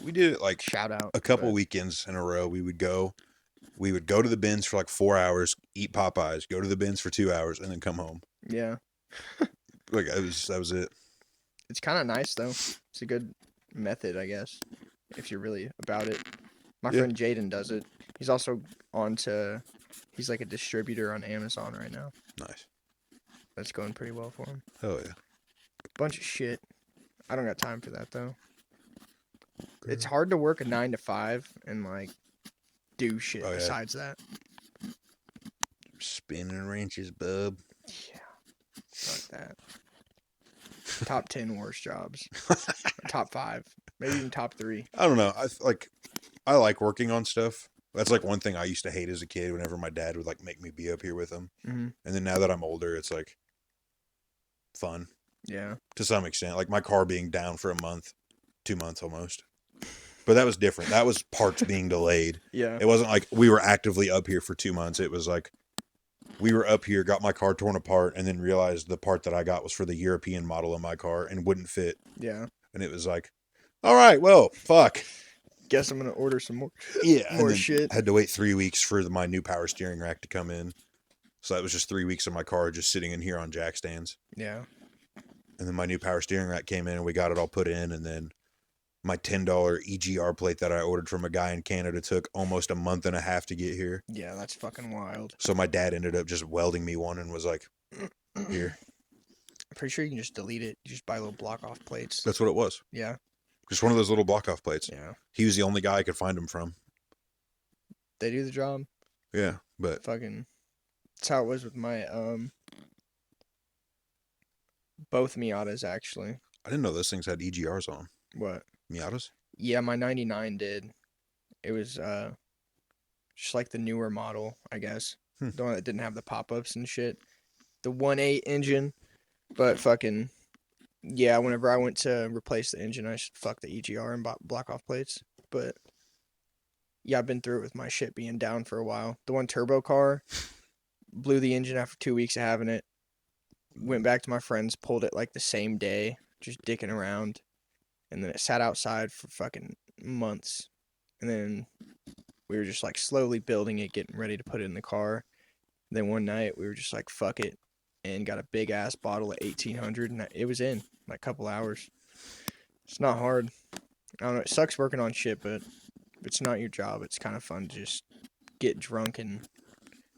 We did it like shout out a couple weekends in a row. We would go to the bins for like 4 hours, eat Popeyes, go to the bins for 2 hours, and then come home. Yeah. Like that was it. It's kind of nice though. It's a good method, I guess, if you're really about it. My friend Jaden does it. He's also he's like a distributor on Amazon right now. Nice. That's going pretty well for him. Hell yeah. Bunch of shit. I don't got time for that though. It's hard to work a 9 to 5 and like do shit besides that. Spinning wrenches, bub. Yeah. Fuck that. Top 10 worst jobs. Top 5. Maybe even top 3. I don't know. I like working on stuff. That's like one thing I used to hate as a kid whenever my dad would like make me be up here with him. Mm-hmm. And then now that I'm older, it's like fun. Yeah. To some extent. Like my car being down for a month, 2 months almost. But that was different. That was parts being delayed. Yeah. It wasn't like we were actively up here for 2 months. It was like we were up here, got my car torn apart, and then realized the part that I got was for the European model of my car and wouldn't fit. Yeah. And it was like, all right, well, fuck. Guess I'm gonna order some more. Yeah, more shit. I had to wait 3 weeks for my new power steering rack to come in. So that was just 3 weeks of my car just sitting in here on jack stands. Yeah. And then my new power steering rack came in and we got it all put in. And then my $10 EGR plate that I ordered from a guy in Canada took almost a month and a half to get here. Yeah, that's fucking wild. So my dad ended up just welding me one and was like, here. I'm pretty sure you can just delete it. You just buy little block off plates. That's what it was. Yeah. Just one of those little block off plates. Yeah. He was the only guy I could find them from. They do the job. Yeah, but fucking that's how it was with my both Miatas actually. I didn't know those things had EGRs on them. What? Miatas? Yeah, my 99 did. It was just like the newer model, I guess. The one that didn't have the pop-ups and shit. The 1.8 engine, but fucking yeah, whenever I went to replace the engine, I just fucked the EGR and bought block off plates. But yeah, I've been through it with my shit being down for a while. The one turbo car blew the engine after 2 weeks of having it. Went back to my friends, pulled it like the same day, just dicking around. And then it sat outside for fucking months. And then we were just like slowly building it, getting ready to put it in the car. And then one night we were just like, fuck it. And got a big ass bottle of 1800 and it was in like a couple hours. It's not hard. I don't know. It sucks working on shit, but if it's not your job, it's kind of fun to just get drunk and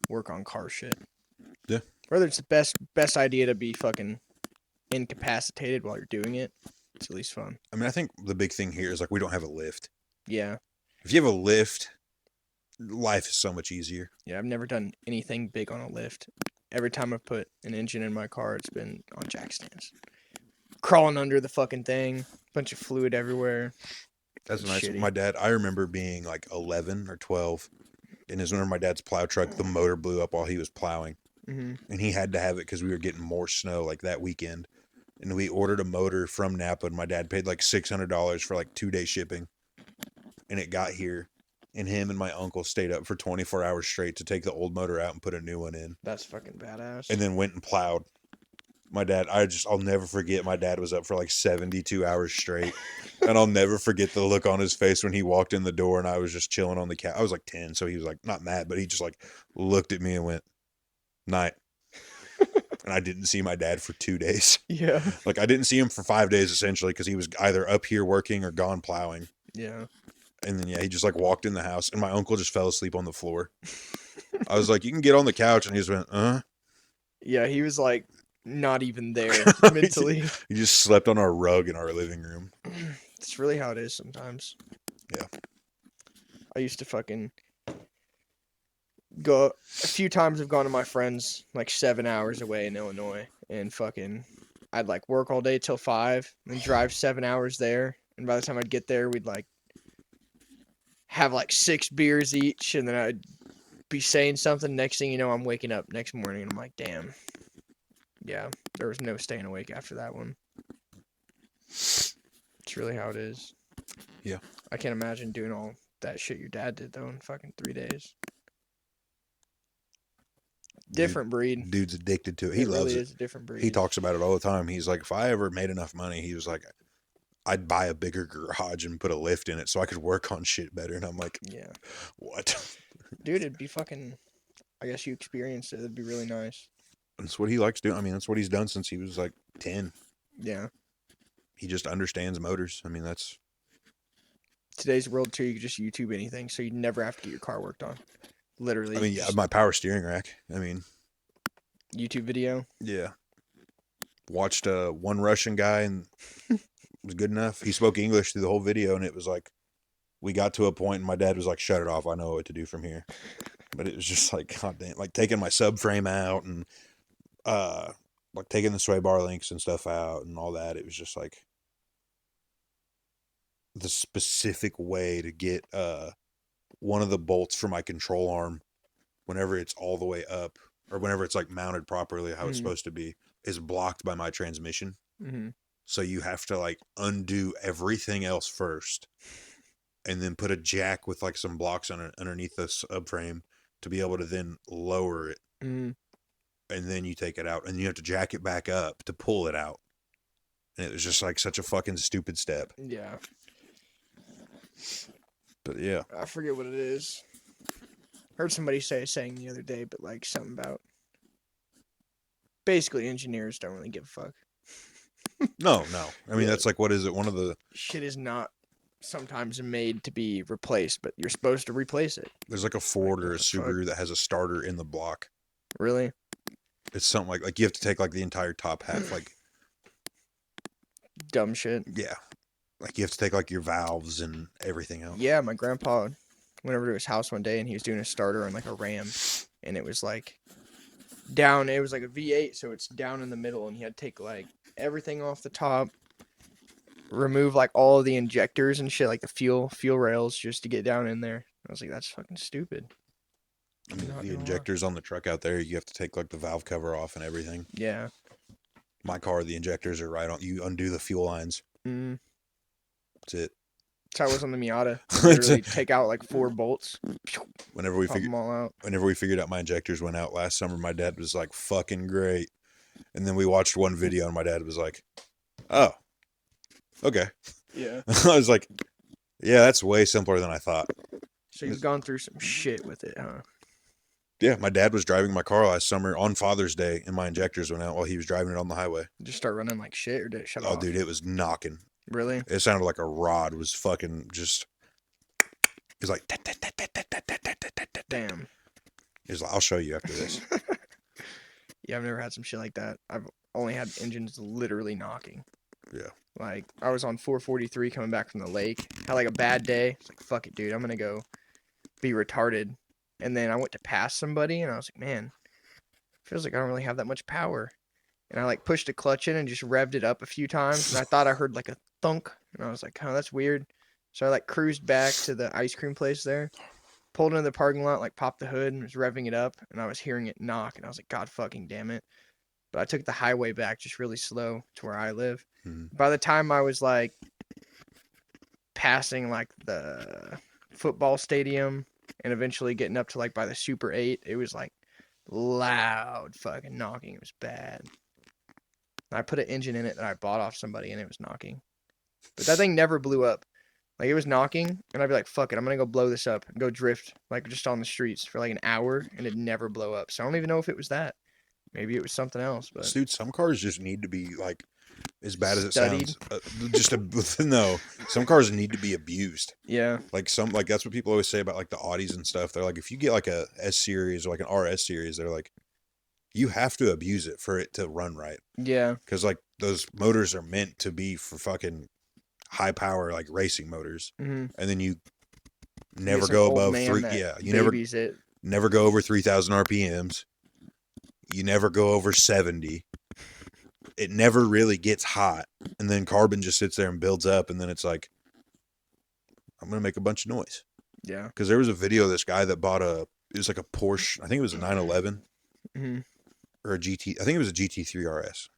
work on car shit. Yeah. Whether it's the best idea to be fucking incapacitated while you're doing it, it's at least fun. I mean, I think the big thing here is like we don't have a lift. Yeah. If you have a lift, life is so much easier. Yeah, I've never done anything big on a lift. Every time I've put an engine in my car, it's been on jack stands. Crawling under the fucking thing, bunch of fluid everywhere. That's nice. Shitty. My dad, I remember being like 11 or 12, and his one of my dad's plow truck, the motor blew up while he was plowing. Mm-hmm. And he had to have it because we were getting more snow like that weekend. And we ordered a motor from Napa, and my dad paid like $600 for like 2-day shipping. And it got here, and him and my uncle stayed up for 24 hours straight to take the old motor out and put a new one in. That's fucking badass. And then went and plowed. My dad, I'll never forget, my dad was up for like 72 hours straight. And I'll never forget the look on his face when he walked in the door and I was just chilling on the couch. I was like 10, so he was like, not mad, but he just like looked at me and went, night. And I didn't see my dad for 2 days. Yeah. Like I didn't see him for 5 days essentially because he was either up here working or gone plowing. Yeah. And then, yeah, he just like walked in the house and my uncle just fell asleep on the floor. I was like, you can get on the couch. And he just went, Yeah, he was like not even there mentally. He just slept on our rug in our living room. It's really how it is sometimes. Yeah. I used to fucking go a few times. I've gone to my friends like 7 hours away in Illinois and fucking I'd like work all day till 5 and drive 7 hours there. And by the time I'd get there, we'd like have like 6 beers each, and then I'd be saying something. Next thing you know, I'm waking up next morning and I'm like, damn. Yeah, there was no staying awake after that one. It's really how it is. Yeah. I can't imagine doing all that shit your dad did though in fucking 3 days. Different breed. Dude's addicted to it. He loves really it. is a different breed. He talks about it all the time. He's like, if I ever made enough money, he was like, I'd buy a bigger garage and put a lift in it so I could work on shit better. And I'm like, yeah. What? Dude, it'd be fucking, I guess you experienced it. It'd be really nice. That's what he likes doing. I mean, that's what he's done since he was like 10. Yeah. He just understands motors. I mean, that's Today's world too, you can just YouTube anything, so you never have to get your car worked on. Literally. I mean, yeah, my power steering rack. I mean, YouTube video. Yeah. Watched one Russian guy and it was good enough. He spoke English through the whole video, and it was like, we got to a point and my dad was like, shut it off. I know what to do from here. But it was just like, god damn, like taking my subframe out and like taking the sway bar links and stuff out and all that. It was just like the specific way to get one of the bolts for my control arm whenever it's all the way up or whenever it's like mounted properly how it's supposed to be is blocked by my transmission. So you have to like undo everything else first and then put a jack with like some blocks on it underneath the subframe to be able to then lower it. And then you take it out and you have to jack it back up to pull it out. And it was just like such a fucking stupid step. Yeah. But yeah. I forget what it is. Heard somebody say a saying the other day, but like something about basically engineers don't really give a fuck. No. I mean, that's like, what is it? One of the shit is not sometimes made to be replaced, but you're supposed to replace it. There's like a Ford or a Subaru that has a starter in the block. Really? It's something like you have to take like the entire top half, like dumb shit. Yeah. Like you have to take like your valves and everything else. Yeah, my grandpa went over to his house one day and he was doing a starter on like a Ram, and it was like down. It was like a V8, so it's down in the middle, and he had to take like everything off the top, remove like all of the injectors and shit, like the fuel rails, just to get down in there. I was like, that's fucking stupid. I mean, the injectors on the truck out there, you have to take like the valve cover off and everything. Yeah. My car, the injectors are right on. You undo the fuel lines. That's it. That's how it was on the Miata. Literally take out like 4 bolts. Whenever we figured out my injectors went out last summer, my dad was like, fucking great. And then we watched one video and my dad was like, oh, okay. Yeah. I was like, yeah, that's way simpler than I thought. So you've gone through some shit with it, huh? Yeah, my dad was driving my car last summer on Father's Day, and my injectors went out while he was driving it on the highway. Did you start running like shit, or did it shut off? Oh, dude, it was knocking. Really? It sounded like a rod was fucking just... It was like... Damn. It was like, I'll show you after this. Yeah, I've never had some shit like that. I've only had engines literally knocking. Yeah. Like, I was on 443 coming back from the lake. Had like a bad day. It's like, fuck it, dude. I'm gonna go be retarded. And then I went to pass somebody, and I was like, man, feels like I don't really have that much power. And I like pushed a clutch in and just revved it up a few times, and I thought I heard like a thunk, and I was like, oh, that's weird. So I like cruised back to the ice cream place there, pulled into the parking lot, like popped the hood and was revving it up, and I was hearing it knock, and I was like, God fucking damn it. But I took the highway back just really slow to where I live. By the time I was like passing like the football stadium and eventually getting up to like by the Super 8, it was like loud fucking knocking. It was bad. I put an engine in it that I bought off somebody, and it was knocking. But that thing never blew up. Like, it was knocking, and I'd be like, fuck it, I'm gonna go blow this up and go drift, like, just on the streets for like an hour, and it'd never blow up. So I don't even know if it was that. Maybe it was something else, but... Dude, some cars just need to be, like, as bad as it sounds. No, some cars need to be abused. Yeah. Like, that's what people always say about, like, the Audis and stuff. They're like, if you get, like, a S-Series or, like, an RS Series, they're like, you have to abuse it for it to run right. Yeah. Because, like, those motors are meant to be for fucking high power, like, racing motors. And then you never go above 3... Yeah, you never go over 3,000 RPMs. You never go over 70. It never really gets hot. And then carbon just sits there and builds up. And then it's like, I'm going to make a bunch of noise. Yeah. Because there was a video of this guy that bought it was like a Porsche. I think it was a 911. Or a GT. I think it was a GT3 RS.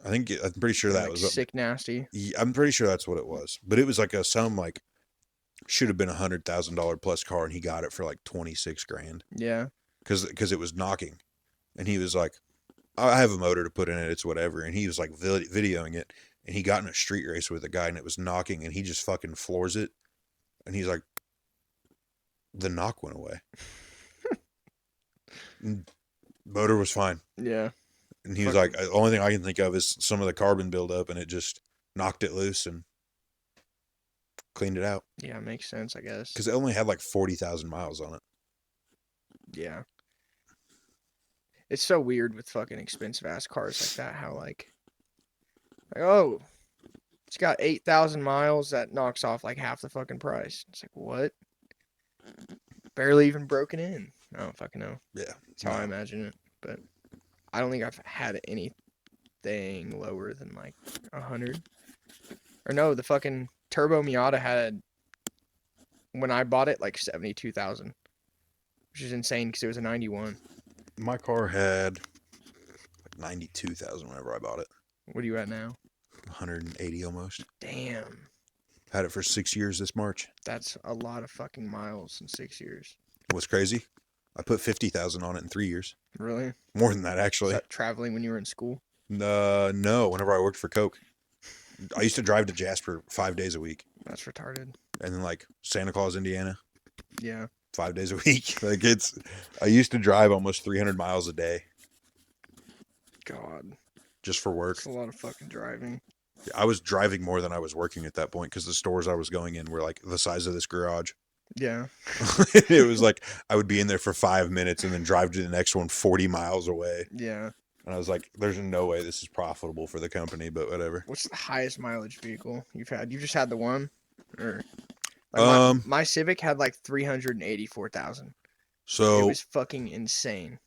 I'm pretty sure that was sick nasty. I'm pretty sure that's what it was. But it was like should have been $100,000 plus car. And he got it for like 26 grand. Yeah. Because it was knocking. And he was like, I have a motor to put in it. It's whatever. And he was like videoing it. And he got in a street race with a guy and it was knocking and he just fucking floors it. And he's like, the knock went away. Motor was fine. Yeah. And he was like, the only thing I can think of is some of the carbon buildup and it just knocked it loose and Cleaned it out. Yeah, makes sense, I guess. Because it only had like 40,000 miles on it. Yeah. It's so weird with fucking expensive ass cars like that. How like oh, it's got 8,000 miles. That knocks off like half the fucking price. It's like what? Barely even broken in. I don't fucking know. Yeah. That's how I imagine it. But I don't think I've had anything lower than like 100. Or no, the fucking Turbo Miata had, when I bought it, like 72,000, which is insane because it was a 91. My car had like 92,000 whenever I bought it. What are you at now? 180 almost. Damn. Had it for 6 years this March. That's a lot of fucking miles in 6 years. What's crazy? I put 50,000 on it in 3 years. Really? More than that, Is actually. that traveling when you were in school? No, whenever I worked for Coke. I used to drive to Jasper 5 days a week. That's retarded. And then like Santa Claus, Indiana. Yeah. 5 days a week. Like I used to drive almost 300 miles a day. God. Just for work. It's a lot of fucking driving. I was driving more than I was working at that point because the stores I was going in were like the size of this garage. Yeah. It was like I would be in there for 5 minutes and then drive to the next one 40 miles away. Yeah. And I was like, there's no way this is profitable for the company, but whatever. What's the highest mileage vehicle you've had? You just had the one? Or like my Civic had like 384,000. So it was fucking insane.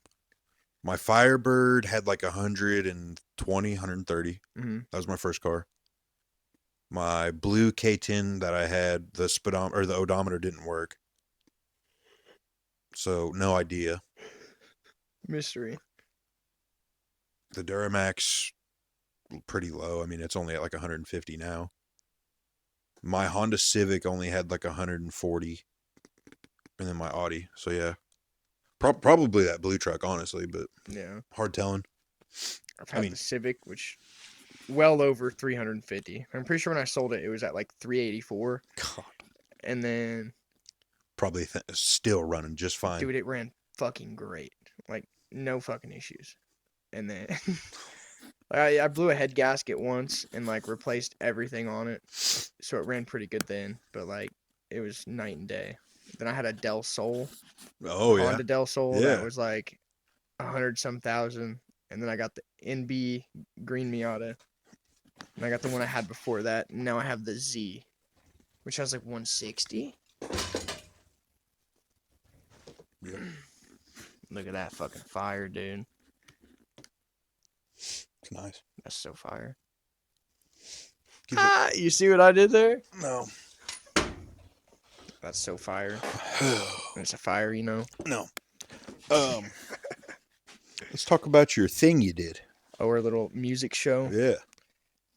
My Firebird had like 120, 130. Mm-hmm. That was my first car. My blue K10 that I had, the odometer didn't work. So no idea. Mystery. The Duramax, pretty low. I mean, it's only at like 150 now. My Honda Civic only had like 140. And then my Audi. So yeah. Probably that blue truck, honestly, but yeah, hard telling. I've had the Civic, which well over 350. I'm pretty sure when I sold it, it was at like 384. God. And then probably still running just fine. Dude, it ran fucking great. Like no fucking issues. And then I blew a head gasket once and like replaced everything on it, so it ran pretty good then. But like it was night and day. Then I had a Del Sol. Oh yeah. Honda Del Sol that was like 100-some thousand, and then I got the NB green Miata, and I got the one I had before that. And now I have the Z, which has like 160. Yeah. Look at that fucking fire, dude. It's nice. That's so fire. You see what I did there? No. That's so fire. It's a fire, you know? No. Let's talk about your thing you did. Oh, our little music show? Yeah.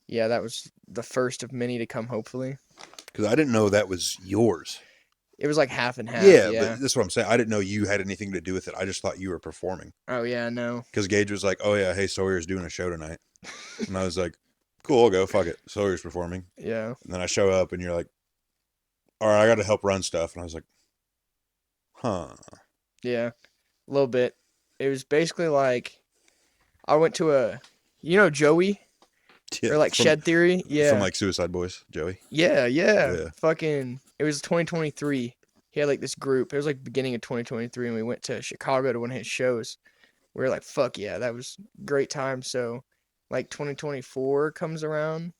Yeah, that was the first of many to come, hopefully. Because I didn't know that was yours. It was like half and half. Yeah, but that's what I'm saying. I didn't know you had anything to do with it. I just thought you were performing. Oh, yeah, no. Because Gage was like, oh, yeah, hey, Sawyer's doing a show tonight. And I was like, cool, I'll go. Fuck it. Sawyer's performing. Yeah. And then I show up and you're like, all right, I got to help run stuff. And I was like, huh. Yeah, a little bit. It was basically like I went to Joey? Yeah, or like Shed Theory? Yeah. From like Suicide Boys, Joey? Yeah. Fucking, it was 2023. He had like this group. It was like beginning of 2023, and we went to Chicago to one of his shows. We were like, fuck yeah, that was a great time. So like 2024 comes around,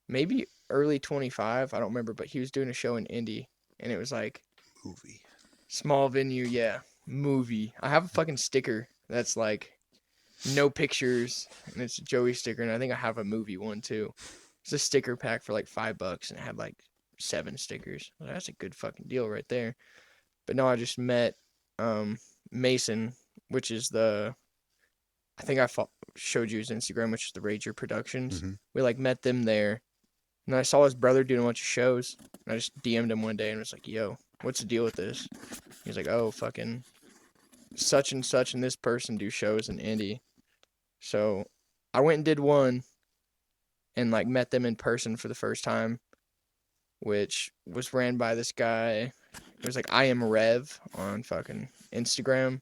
maybe early 25, I don't remember, but he was doing a show in Indy, and it was like movie. Small venue, yeah. Movie. I have a fucking sticker that's like no pictures, and it's a Joey sticker, and I think I have a movie one too. It's a sticker pack for like $5, and it had like 7 stickers. Well, that's a good fucking deal right there. But no, I just met Mason, which is I think I showed you his Instagram, which is the Rager Productions. Mm-hmm. We like met them there, and I saw his brother doing a bunch of shows, and I just DM'd him one day and was like, yo, what's the deal with this? He's like, oh, fucking such and such and this person do shows in Indy. So I went and did one and like met them in person for the first time, which was ran by this guy. It was like I am Rev on fucking Instagram.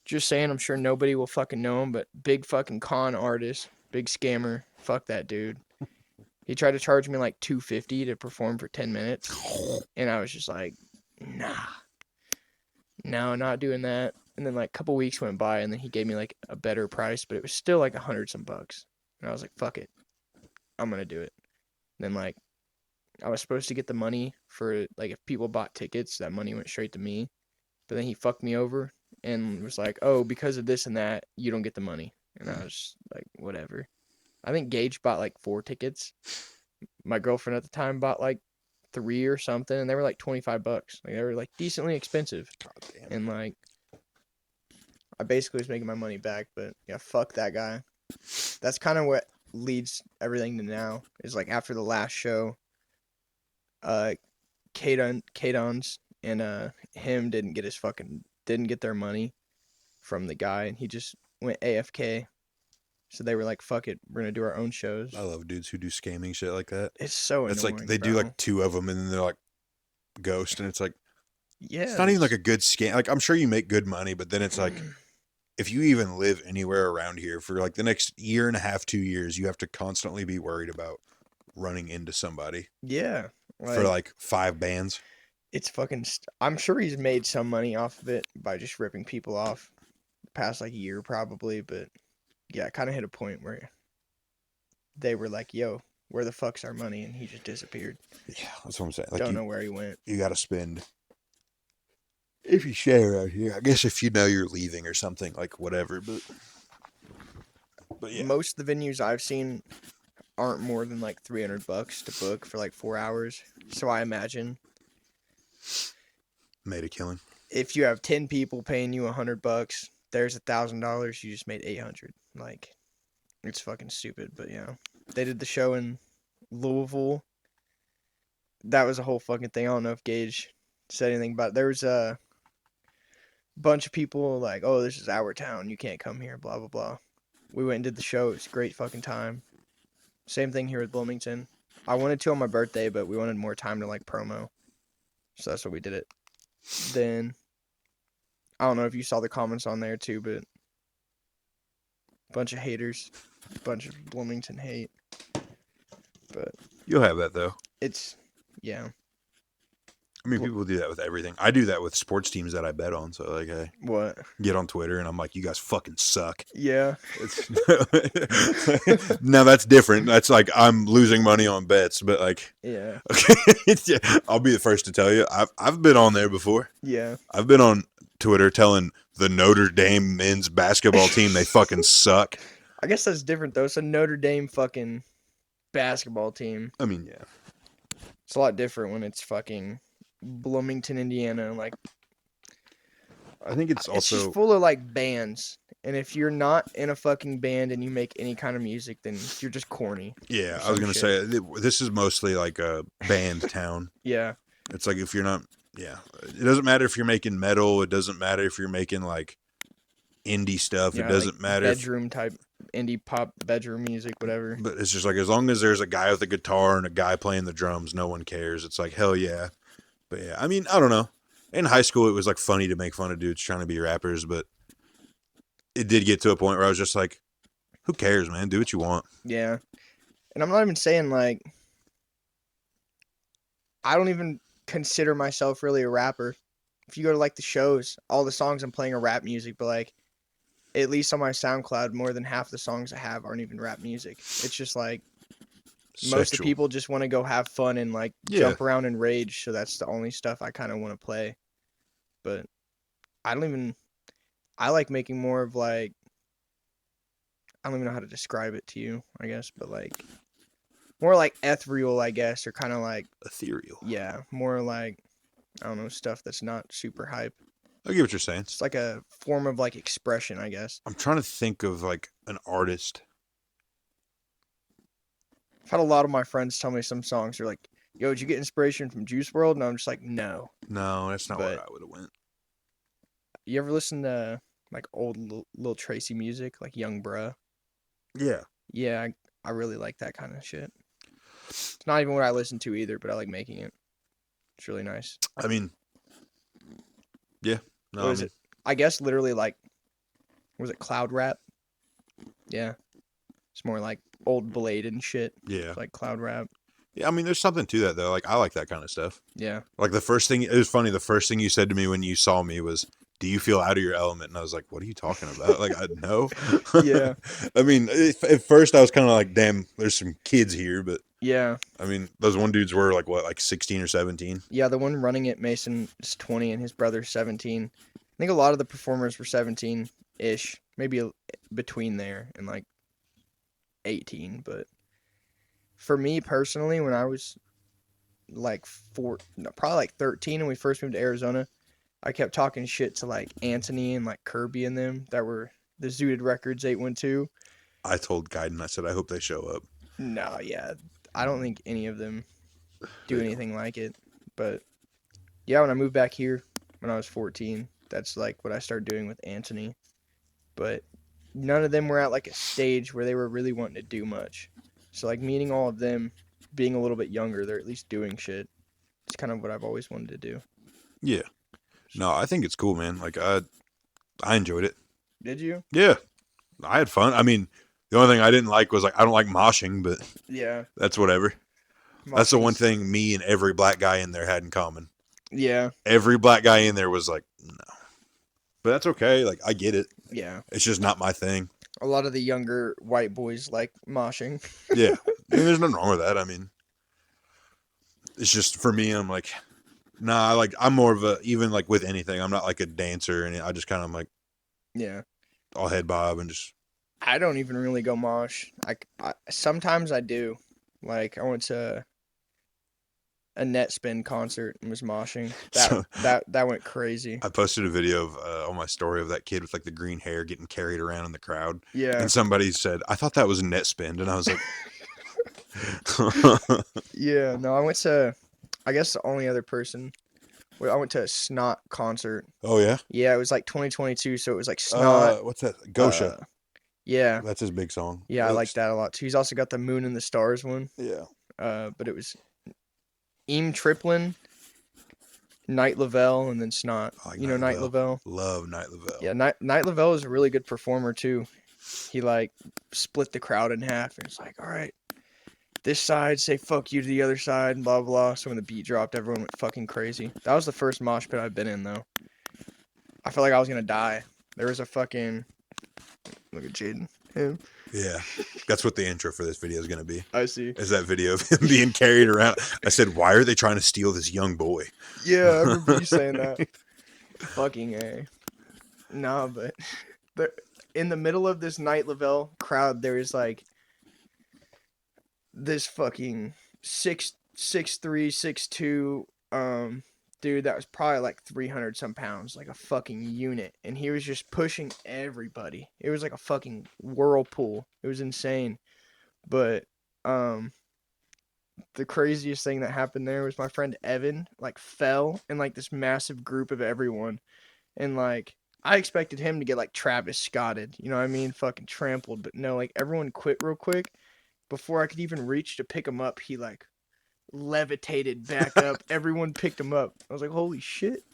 Just saying, I'm sure nobody will fucking know him, but big fucking con artist, big scammer. Fuck that dude. He tried to charge me like $250 to perform for 10 minutes. And I was just like, nah. No, not doing that. And then like a couple weeks went by and then he gave me like a better price, but it was still like $100 bucks. And I was like, fuck it. I'm gonna do it. And then like I was supposed to get the money for like if people bought tickets, that money went straight to me. But then he fucked me over and was like, "Oh, because of this and that, you don't get the money." And I was like, "Whatever." I think Gage bought like 4 tickets. My girlfriend at the time bought like 3 or something, and they were like $25. Like they were like decently expensive. God damn. And like I basically was making my money back, but yeah, fuck that guy. That's kind of what leads everything to now. Is like after the last show, Kadons and him didn't get their money from the guy, and he just went AFK. So they were like, "Fuck it, we're gonna do our own shows." I love dudes who do scamming shit like that. It's so It's annoying. like they do like 2 of them and then they're like ghost, and it's like yeah, it's not even like a good scam. Like I'm sure you make good money, but then it's like if you even live anywhere around here for like the next year and a half, 2 years, you have to constantly be worried about running into somebody. Yeah, for like 5 bands. It's fucking. I'm sure he's made some money off of it by just ripping people off. The past like year probably, but yeah, it kind of hit a point where they were like, "Yo, where the fuck's our money?" And he just disappeared. Yeah, that's what I'm saying. Like Don't know where he went. You got to spend. If you share out here, I guess if you know you're leaving or something, like whatever. But yeah, most of the venues I've seen aren't more than like $300 to book for like 4 hours. So I imagine made a killing. If you have 10 people paying you $100, there's $1,000. You just made 800. Like, it's fucking stupid. But yeah, they did the show in Louisville. That was a whole fucking thing. I don't know if Gage said anything about it. There was a bunch of people like, "Oh, this is our town. You can't come here." Blah blah blah. We went and did the show. It was a great fucking time. Same thing here with Bloomington. I wanted to on my birthday, but we wanted more time to like promo. So that's what we did it. Then I don't know if you saw the comments on there too, but bunch of haters, bunch of Bloomington hate. But you'll have that though. It's yeah. I mean, people do that with everything. I do that with sports teams that I bet on. So like, I What? get on Twitter and I'm like, "You guys fucking suck." Yeah. Now that's different. That's like I'm losing money on bets, but like, yeah. Okay, I'll be the first to tell you. I've been on there before. Yeah. I've been on Twitter telling the Notre Dame men's basketball team they fucking suck. I guess that's different though. It's a Notre Dame fucking basketball team. I mean, yeah. It's a lot different when it's fucking Bloomington, Indiana. Like, I think it's also just full of like bands. And if you're not in a fucking band and you make any kind of music, then you're just corny. Yeah, I was gonna say this is mostly like a band town. Yeah. It's like if you're not, yeah, it doesn't matter if you're making metal. It doesn't matter if you're making like indie stuff. Yeah, it doesn't like matter. Bedroom type indie pop bedroom music, whatever. But it's just like as long as there's a guy with a guitar and a guy playing the drums, no one cares. It's like hell yeah. But yeah, I mean, I don't know. In high school, it was like funny to make fun of dudes trying to be rappers, but it did get to a point where I was just like, who cares, man? Do what you want. Yeah. And I'm not even saying like I don't even consider myself really a rapper. If you go to like the shows, all the songs I'm playing are rap music, but like at least on my SoundCloud, more than half the songs I have aren't even rap music. It's just like most of the people just want to go have fun and like jump around and rage, so that's the only stuff I kind of want to play. But I like making more of like, I don't even know how to describe it to you, I guess, but like more like ethereal, I guess, or kind of like ethereal. Yeah, more like, I don't know, stuff that's not super hype. I get what you're saying. It's like a form of like expression, I guess. I'm trying to think of like an artist. I've had a lot of my friends tell me some songs are like, "Yo, did you get inspiration from Juice WRLD?" And I'm just like, no. No, that's not where I would have went. You ever listen to like old Lil Tracy music, like Young Bruh? Yeah. Yeah, I really like that kind of shit. It's not even what I listen to either, but I like making it. It's really nice. I mean, yeah. No, what is it? I guess literally like, was it cloud rap? Yeah. It's more like old Blade and shit. Yeah. It's like cloud rap. Yeah, I mean, there's something to that though. Like, I like that kind of stuff. Yeah. Like the first thing, it was funny. The first thing you said to me when you saw me was, "Do you feel out of your element?" And I was like, "What are you talking about?" Like, I no. Yeah. I mean, at first I was kind of like, "Damn, there's some kids here," but Yeah. I mean, those one dudes were like what, like 16 or 17. Yeah, the one running it, Mason, is 20 and his brother's 17. I think a lot of the performers were 17-ish, maybe between there and like 18. But for me personally, when I was like probably like 13 and we first moved to Arizona, I kept talking shit to like Anthony and like Kirby and them that were the Zooted Records 812. I told Gaiden, I said, "I hope they show up." No, yeah, I don't think any of them do anything like it. But yeah, when I moved back here when I was 14, that's like what I started doing with Anthony. But none of them were at like a stage where they were really wanting to do much. So like meeting all of them, being a little bit younger, they're at least doing shit. It's kind of what I've always wanted to do. Yeah. No, I think it's cool, man. Like, I enjoyed it. Did you? Yeah, I had fun. I mean, the only thing I didn't like was like, I don't like moshing, but Yeah. that's whatever. That's the one thing me and every black guy in there had in common. Yeah. Every black guy in there was like, no. But that's okay. Like, I get it. Yeah. It's just not my thing. A lot of the younger white boys like moshing. Yeah. I mean, there's nothing wrong with that. I mean, it's just for me, I'm like, nah, I'm more of a, even like with anything, I'm not like a dancer, and I just kind of like, Yeah. I'll head bob and just. I don't even really go mosh. I sometimes I do. Like I went to a net spin concert and was moshing. That went crazy. I posted a video of on my story of that kid with like the green hair getting carried around in the crowd. Yeah. And somebody said, "I thought that was a net spin," and I was like, yeah. No, I went to. I guess the only other person. I went to a Snot concert. "Oh yeah." Yeah, it was like 2022, so it was like Snot. What's that? Gosha. Yeah. That's his big song. Yeah, I like that a lot too. He's also got the Moon and the Stars one. Yeah. But it was Eam Triplin, Night Lavelle, and then Snot. Like you know Night Lavelle? Love Night Lavelle. Yeah, Night Lavelle is a really good performer too. He like split the crowd in half and it's like, all right, this side say fuck you to the other side and blah blah. So when the beat dropped, everyone went fucking crazy. That was the first mosh pit I've been in though. I felt like I was gonna die. There was a fucking look at Jaden. Him. Yeah, that's what the intro for this video is going to be. I see. Is that video of him being carried around? I said, "Why are they trying to steal this young boy?" Yeah, I remember you saying that. Fucking A. Nah, but in the middle of this Night Lavelle crowd, there is like this fucking 6'3", 6'2", dude that was probably like 300 some pounds, like a fucking unit, and he was just pushing everybody. It was like a fucking whirlpool. It was insane. But the craziest thing that happened there was my friend Evan like fell in like this massive group of everyone, and like I expected him to get like Travis Scotted, you know what I mean, fucking trampled, but no, like everyone quit real quick. Before I could even reach to pick him up, he like levitated back up. Everyone picked him up. I was like, holy shit.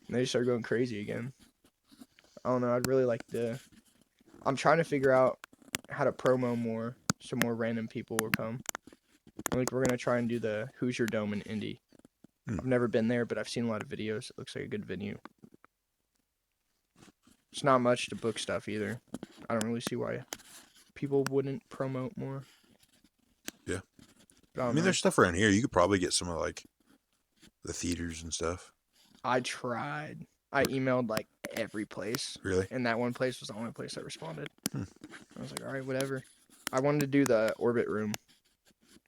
And they just started going crazy again. I don't know. I'd really like to. I'm trying to figure out how to promo more so more random people will come. I think we're going to try and do the Hoosier Dome in Indy. I've never been there, but I've seen a lot of videos. It looks like a good venue. It's not much to book stuff either. I don't really see why people wouldn't promote more. Yeah. I mean, there's stuff around here. You could probably get some of like the theaters and stuff. I tried. I emailed like every place. Really? And that one place was the only place that responded. I was like, all right, whatever. I wanted to do the Orbit Room.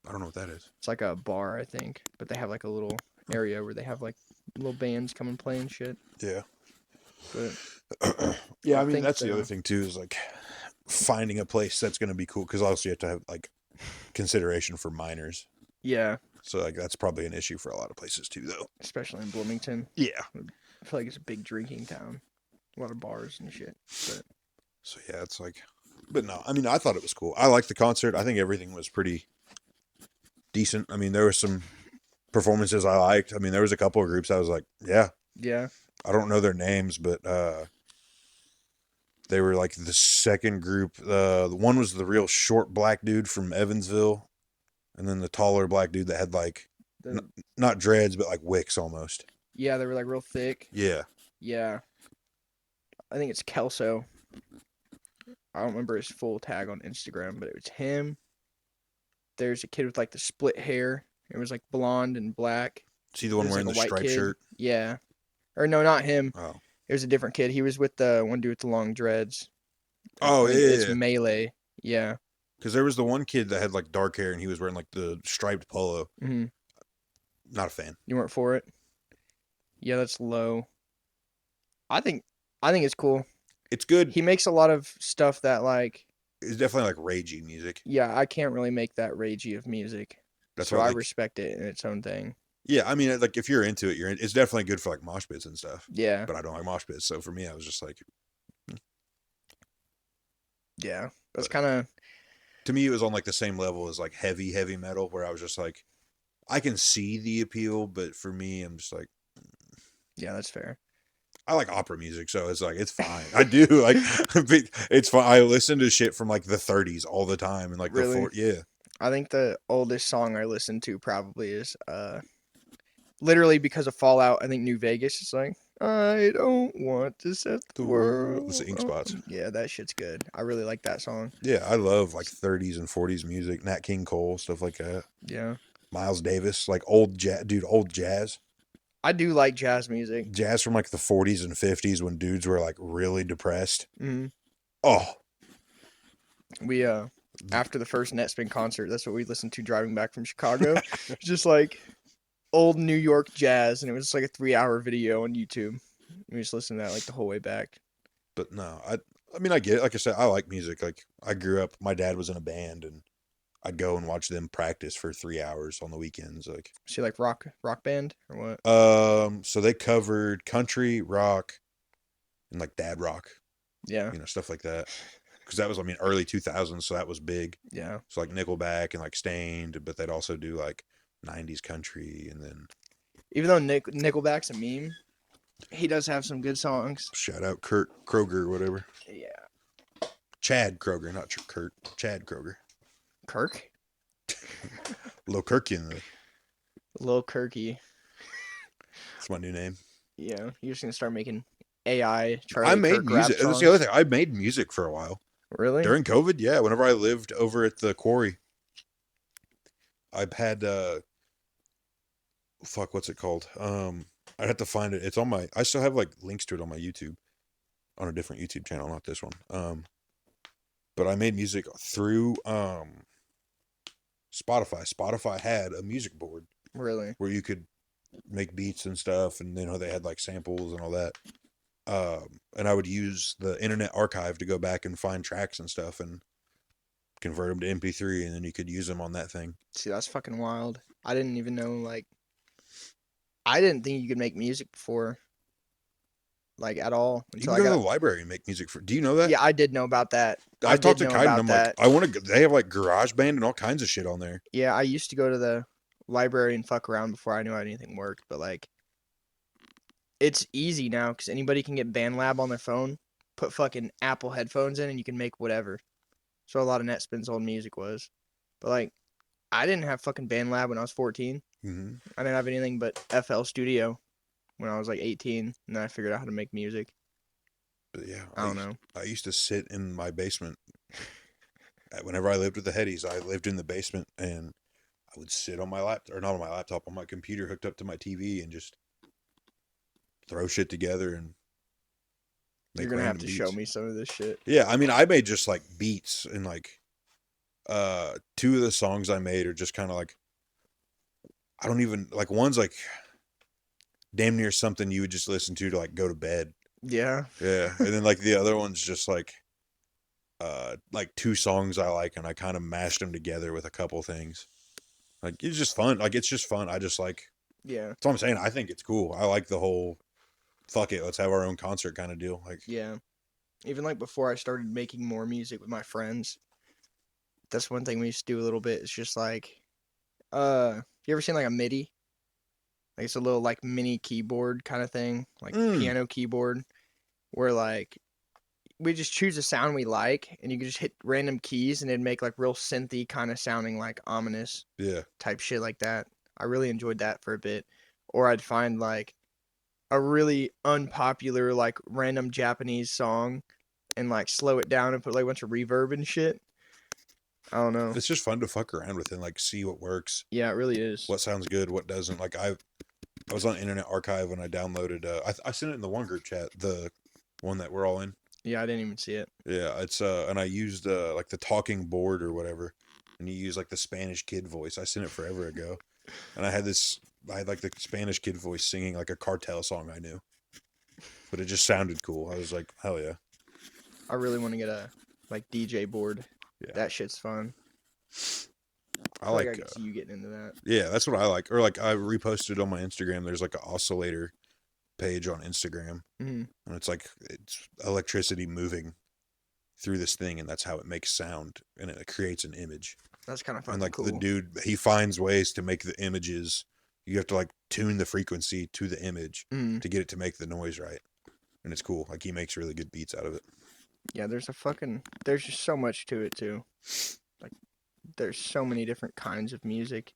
I don't know what that is. It's like a bar, I think. But they have like a little area where they have like little bands come and play and shit. Yeah. But yeah, I mean, that's the other thing too, is like finding a place that's going to be cool. Because also you have to have like consideration for minors. Yeah. So like that's probably an issue for a lot of places too, though. Especially in Bloomington. Yeah. I feel like it's a big drinking town. A lot of bars and shit. But so yeah, it's like, but no, I mean, I thought it was cool. I liked the concert. I think everything was pretty decent. I mean, there were some performances I liked. I mean, there was a couple of groups I was like, yeah. Yeah. I don't know their names, but They were like the second group. The one was the real short black dude from Evansville, and then the taller black dude that had like The, not dreads but like wicks almost. yeah, they were like real thick. Yeah. Yeah. I think it's Kelso. I don't remember his full tag on Instagram, but it was him. There's a kid with like the split hair. It was like blonde and black. See the one There's wearing like the a white striped kid. shirt? Yeah. Or no, not him. Oh. It was a different kid. He was with the one dude with the long dreads. Oh, I think yeah. it's Melee. Yeah. Because there was the one kid that had like dark hair and he was wearing like the striped polo. Mm-hmm. Not a fan. You weren't for it? Yeah, that's low. I think it's cool. It's good. He makes a lot of stuff that like It's definitely like ragey music. yeah, I can't really make that ragey of music. That's so what, I like, respect it in its own thing. Yeah, I mean, like if you're into it, it's definitely good for like mosh pits and stuff. Yeah. But I don't like mosh pits, so for me, I was just like, yeah, that's kind of. To me, it was on like the same level as like heavy metal, where I was just like, I can see the appeal, but for me, I'm just like, yeah, that's fair. I like opera music, so it's like it's fine. I do like it's fine. I listen to shit from like the 30s all the time, and like Really? yeah. I think the oldest song I listened to probably is literally because of Fallout. I think New Vegas is like I don't want to set the world. It's the Ink Spots. Yeah, that shit's good. I really like that song. Yeah, I love like 30s and 40s music, Nat King Cole, stuff like that. Yeah. Miles Davis, like old jazz, dude, old jazz. I do like jazz music. Jazz from like the 40s and 50s when dudes were like really depressed. Mm-hmm. Oh. We after the first Netspin concert, that's what we listened to driving back from Chicago. Just like old New York jazz, and it was like a 3-hour video on YouTube. We just listened to that like the whole way back. But no, I mean I get it. Like I said, I like music. Like I grew up, my dad was in a band, and I'd go and watch them practice for 3 hours on the weekends. Like, so you like rock band or what? So they covered country, rock, and like dad rock. Yeah. Stuff like that. Because that was, I mean, early 2000s, so that was big. Yeah. So like Nickelback and like Stained, but they'd also do like 90s country, and then even though Nickelback's a meme, he does have some good songs. Shout out Kurt Kroger or whatever. Yeah. Chad Kroger, not Kurt. Chad Kroger. Kirk? Lil Kirky. Lil Kirky. That's my new name. Yeah. You're just going to start making AI Charlie I made Kirk music. That's the other thing. I made music for a while. Really? During COVID, yeah. Whenever I lived over at the quarry, I've had what's it called? I'd have to find it. It's on my. I still have like links to it on my YouTube, on a different YouTube channel, not this one. But I made music through Spotify. Spotify had a music board. Really? Where you could make beats and stuff, and they had like samples and all that. And I would use the Internet Archive to go back and find tracks and stuff and convert them to MP3, and then you could use them on that thing. See, that's fucking wild. I didn't even know, like, I didn't think you could make music before, like, at all. You can go to the library and make music for. Do you know that? Yeah, I did know about that. I've talked to Kaiden, and I'm like, I want to. They have like GarageBand and all kinds of shit on there. Yeah, I used to go to the library and fuck around before I knew how anything worked, but like, it's easy now because anybody can get BandLab on their phone, put fucking Apple headphones in, and you can make whatever. So a lot of Netspin's old music was, but like, I didn't have fucking BandLab when I was 14. Mm-hmm. I didn't have anything but FL Studio when I was like 18, and then I figured out how to make music. But yeah, I don't know. I used to sit in my basement. Whenever I lived with the Headies, I lived in the basement, and I would sit on my laptop, or not on my laptop, on my computer hooked up to my TV, and just throw shit together and make. You're gonna have to beats. show me some of this shit. Yeah, I mean, I made just like beats, and like 2 of the songs I made are just kind of like, I don't even like, one's like damn near something you would just listen to like go to bed. Yeah. Yeah, and then like the other one's just like 2 songs I like, and I kind of mashed them together with a couple things. Like, it's just fun. Like, it's just fun. I just like. Yeah. That's what I'm saying. I think it's cool. I like the whole, fuck it, let's have our own concert kind of deal. Like. Yeah. Even like before I started making more music with my friends, that's one thing we used to do a little bit. It's just like, you ever seen like a MIDI? Like, it's a little like mini keyboard kind of thing, like piano keyboard, where like we just choose a sound we like, and you can just hit random keys, and it'd make like real synthy kind of sounding, like ominous type shit like that. I really enjoyed that for a bit. Or I'd find like a really unpopular like random Japanese song, and like slow it down and put like a bunch of reverb and shit. I don't know. It's just fun to fuck around with and like see what works. Yeah, it really is. What sounds good, what doesn't. Like I was on Internet Archive when I downloaded. I sent it in the one group chat, the one that we're all in. Yeah, I didn't even see it. Yeah, it's and I used like the talking board or whatever, and you use like the Spanish kid voice. I sent it forever ago, and I had like the Spanish kid voice singing like a cartel song I knew, but it just sounded cool. I was like, hell yeah. I really want to get a like DJ board. Yeah. That shit's fun. I like I can see you getting into that. Yeah, that's what I like. Or like I reposted on my Instagram. There's like an oscillator page on Instagram, and it's like it's electricity moving through this thing, and that's how it makes sound, and it creates an image. That's kind of fun. And like cool. the dude, he finds ways to make the images. You have to like tune the frequency to the image to get it to make the noise right, and it's cool. Like he makes really good beats out of it. Yeah, there's just so much to it too. Like there's so many different kinds of music,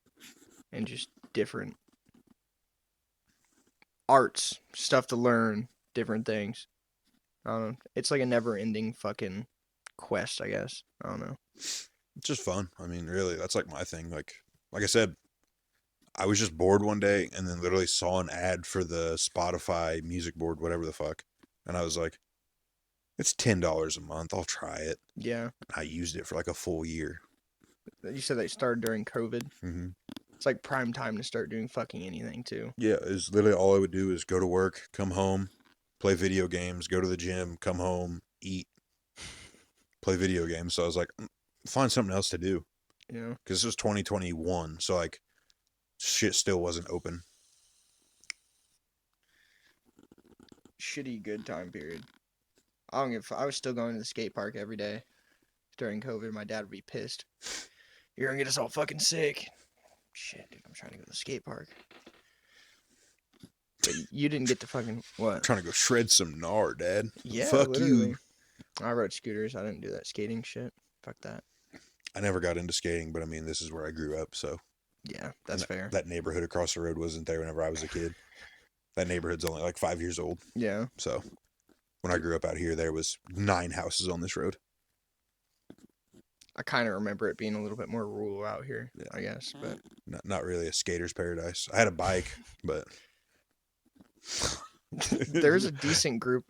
and just different arts, stuff to learn, different things. I don't know. It's like a never-ending fucking quest, I guess. I don't know. It's just fun. I mean, really, that's like my thing. Like I said, I was just bored one day and then literally saw an ad for the Spotify music board, whatever the fuck. And I was like, it's $10 a month. I'll try it. Yeah. I used it for like a full year. You said they started during COVID. Mm-hmm. It's like prime time to start doing fucking anything too. Yeah, it's literally all I would do is go to work, come home, play video games, go to the gym, come home, eat, play video games. So I was like, find something else to do. Yeah. Because this was 2021, so like shit still wasn't open. Shitty good time period. I was still going to the skate park every day during COVID. My dad would be pissed. You're gonna get us all fucking sick. Shit, dude, I'm trying to go to the skate park. But you didn't get to fucking what? I'm trying to go shred some gnar, Dad. Yeah, fuck literally. you. I rode scooters. I didn't do that skating shit. Fuck that. I never got into skating, but I mean, this is where I grew up, so. Yeah, that's fair. That neighborhood across the road wasn't there whenever I was a kid. That neighborhood's only like 5 years old. Yeah. So when I grew up out here, there was 9 houses on this road. I kind of remember it being a little bit more rural out here, yeah. I guess, but not really a skater's paradise. I had a bike, but there's a decent group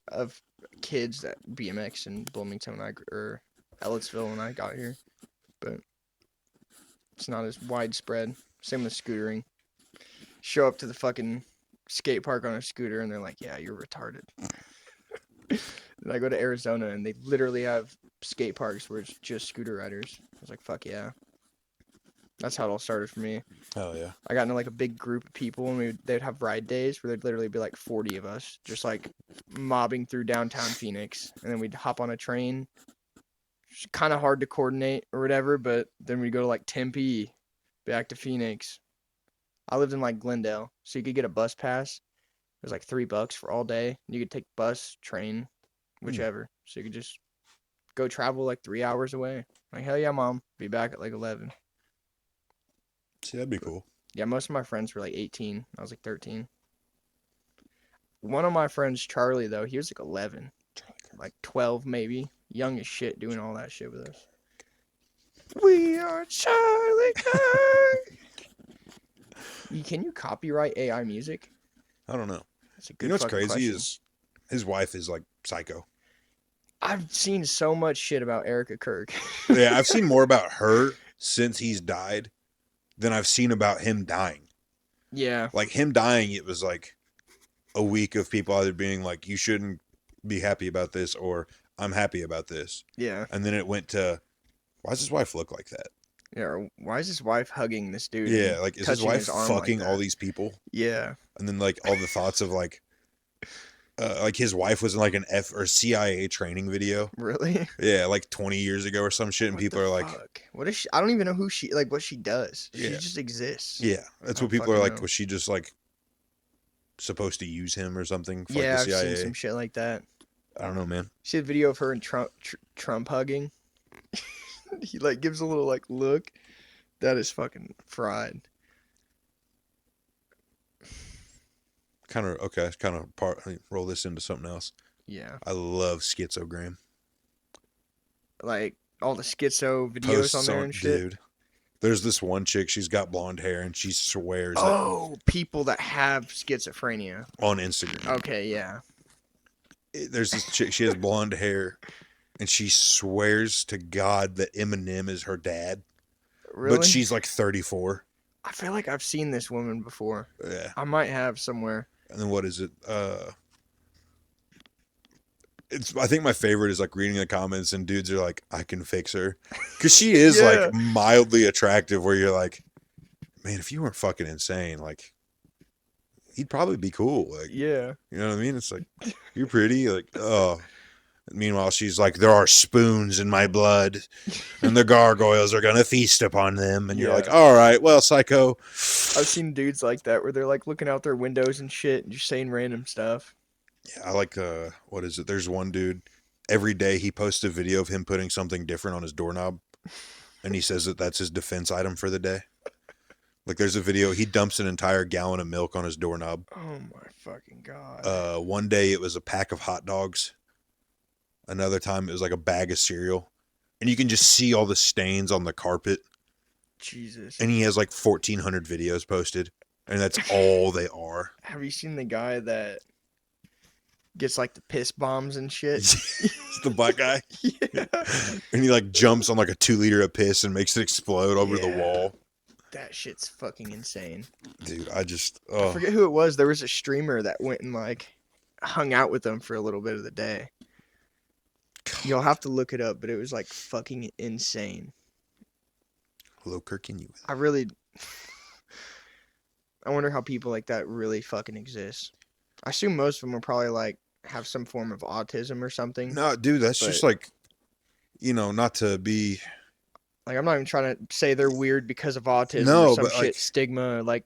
of kids that BMX in Bloomington or Ellettsville when I got here, but it's not as widespread. Same with scootering. Show up to the fucking skate park on a scooter and they're like, yeah, you're retarded. And I go to Arizona and they literally have skate parks where it's just scooter riders. I was like, fuck yeah. That's how it all started for me. Hell yeah. I got into like a big group of people and they'd have ride days where there'd literally be like 40 of us just like mobbing through downtown Phoenix. And then we'd hop on a train. It's kind of hard to coordinate or whatever, but then we'd go to like Tempe, back to Phoenix. I lived in like Glendale, so you could get a bus pass. It was like $3 for all day. You could take bus, train, whichever. So you could just go travel like 3 hours away. Like, hell yeah, Mom. Be back at like 11. See, that'd be cool. Yeah, most of my friends were like 18. I was like 13. One of my friends, Charlie, though, he was like 11. Like 12, maybe. Young as shit doing all that shit with us. We are Charlie Kirk. Can you copyright AI music? I don't know. That's a good. You know what's crazy question. is his wife is like psycho. I've seen so much shit about Erica Kirk. Yeah, I've seen more about her since he's died than I've seen about him dying. Yeah. Like him dying, it was like a week of people either being like, you shouldn't be happy about this, or I'm happy about this. Yeah. And then it went to, why does his wife look like that? Yeah, or why is his wife hugging this dude? Yeah, like is his wife fucking like all these people? Yeah. And then like all the thoughts of like his wife was in like an F or CIA training video. Really? Yeah, like 20 years ago or some shit, and people are like, what is she? I don't even know who she, like what she does. She Yeah. just exists. Yeah, that's what people are like. Was she just like supposed to use him or something for Yeah, like the CIA? I've seen some shit like that. I don't know, man. See the video of her and Trump hugging? He like gives a little like look. That is fucking fried. Kind of okay. Kind of part. Roll this into something else. Yeah. I love schizogram. Like all the schizo videos Posts on there on, and shit. dude. There's this one chick. She's got blonde hair, and she swears Oh, people that have schizophrenia. on Instagram. Okay, yeah. There's this chick. She has blonde hair, and she swears to God that Eminem is her dad. Really? But she's like 34. I feel like I've seen this woman before. Yeah. I might have somewhere. And then what is it? I think my favorite is like reading the comments and dudes are like, I can fix her. Because she is Yeah. like mildly attractive where you're like, man, if you weren't fucking insane, like, he'd probably be cool. Like, Yeah. you know what I mean? It's like, you're pretty. Like, oh. Meanwhile, she's like, there are spoons in my blood and the gargoyles are going to feast upon them. And you're Yeah. like, all right, well, psycho. I've seen dudes like that where they're like looking out their windows and shit and just saying random stuff. Yeah, I like, what is it? There's one dude, every day he posts a video of him putting something different on his doorknob. And he says that that's his defense item for the day. Like there's a video, he dumps an entire gallon of milk on his doorknob. Oh my fucking God. One day it was a pack of hot dogs. Another time it was like a bag of cereal. And you can just see all the stains on the carpet. Jesus. And he has like 1,400 videos posted. And that's all they are. Have you seen the guy that gets like the piss bombs and shit? It's the black guy. Yeah. And he like jumps on like a 2 liter of piss and makes it explode over the wall. That shit's fucking insane. Dude, I I forget who it was. There was a streamer that went and like hung out with them for a little bit of the day. You'll have to look it up, but it was like fucking insane. Hello, Kirk, can you? I wonder how people like that really fucking exist. I assume most of them will probably like have some form of autism or something. No, dude, that's just like, you know, not to be. Like, I'm not even trying to say they're weird because of autism No, or some but, shit, like, stigma. Like,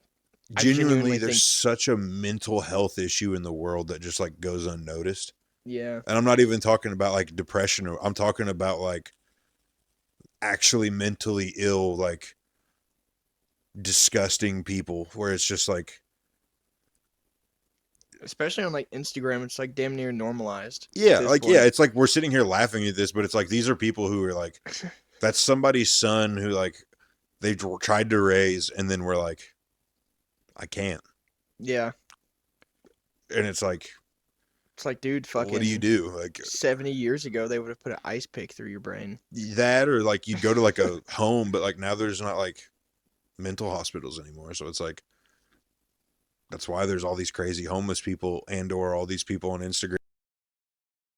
Genuinely, there's think, such a mental health issue in the world that just like goes unnoticed. Yeah. And I'm not even talking about like depression, or I'm talking about like actually mentally ill, like disgusting people where it's just like, especially on like Instagram, it's like damn near normalized. yeah, like, point. Yeah, it's like we're sitting here laughing at this, but it's like these are people who are like, that's somebody's son who like they tried to raise, and then we're like, I can't. Yeah. And it's like, dude, fucking. What do you do? Like 70 years ago, they would have put an ice pick through your brain. That, or like you'd go to like a home, but like now there's not like mental hospitals anymore. So it's like, that's why there's all these crazy homeless people and or all these people on Instagram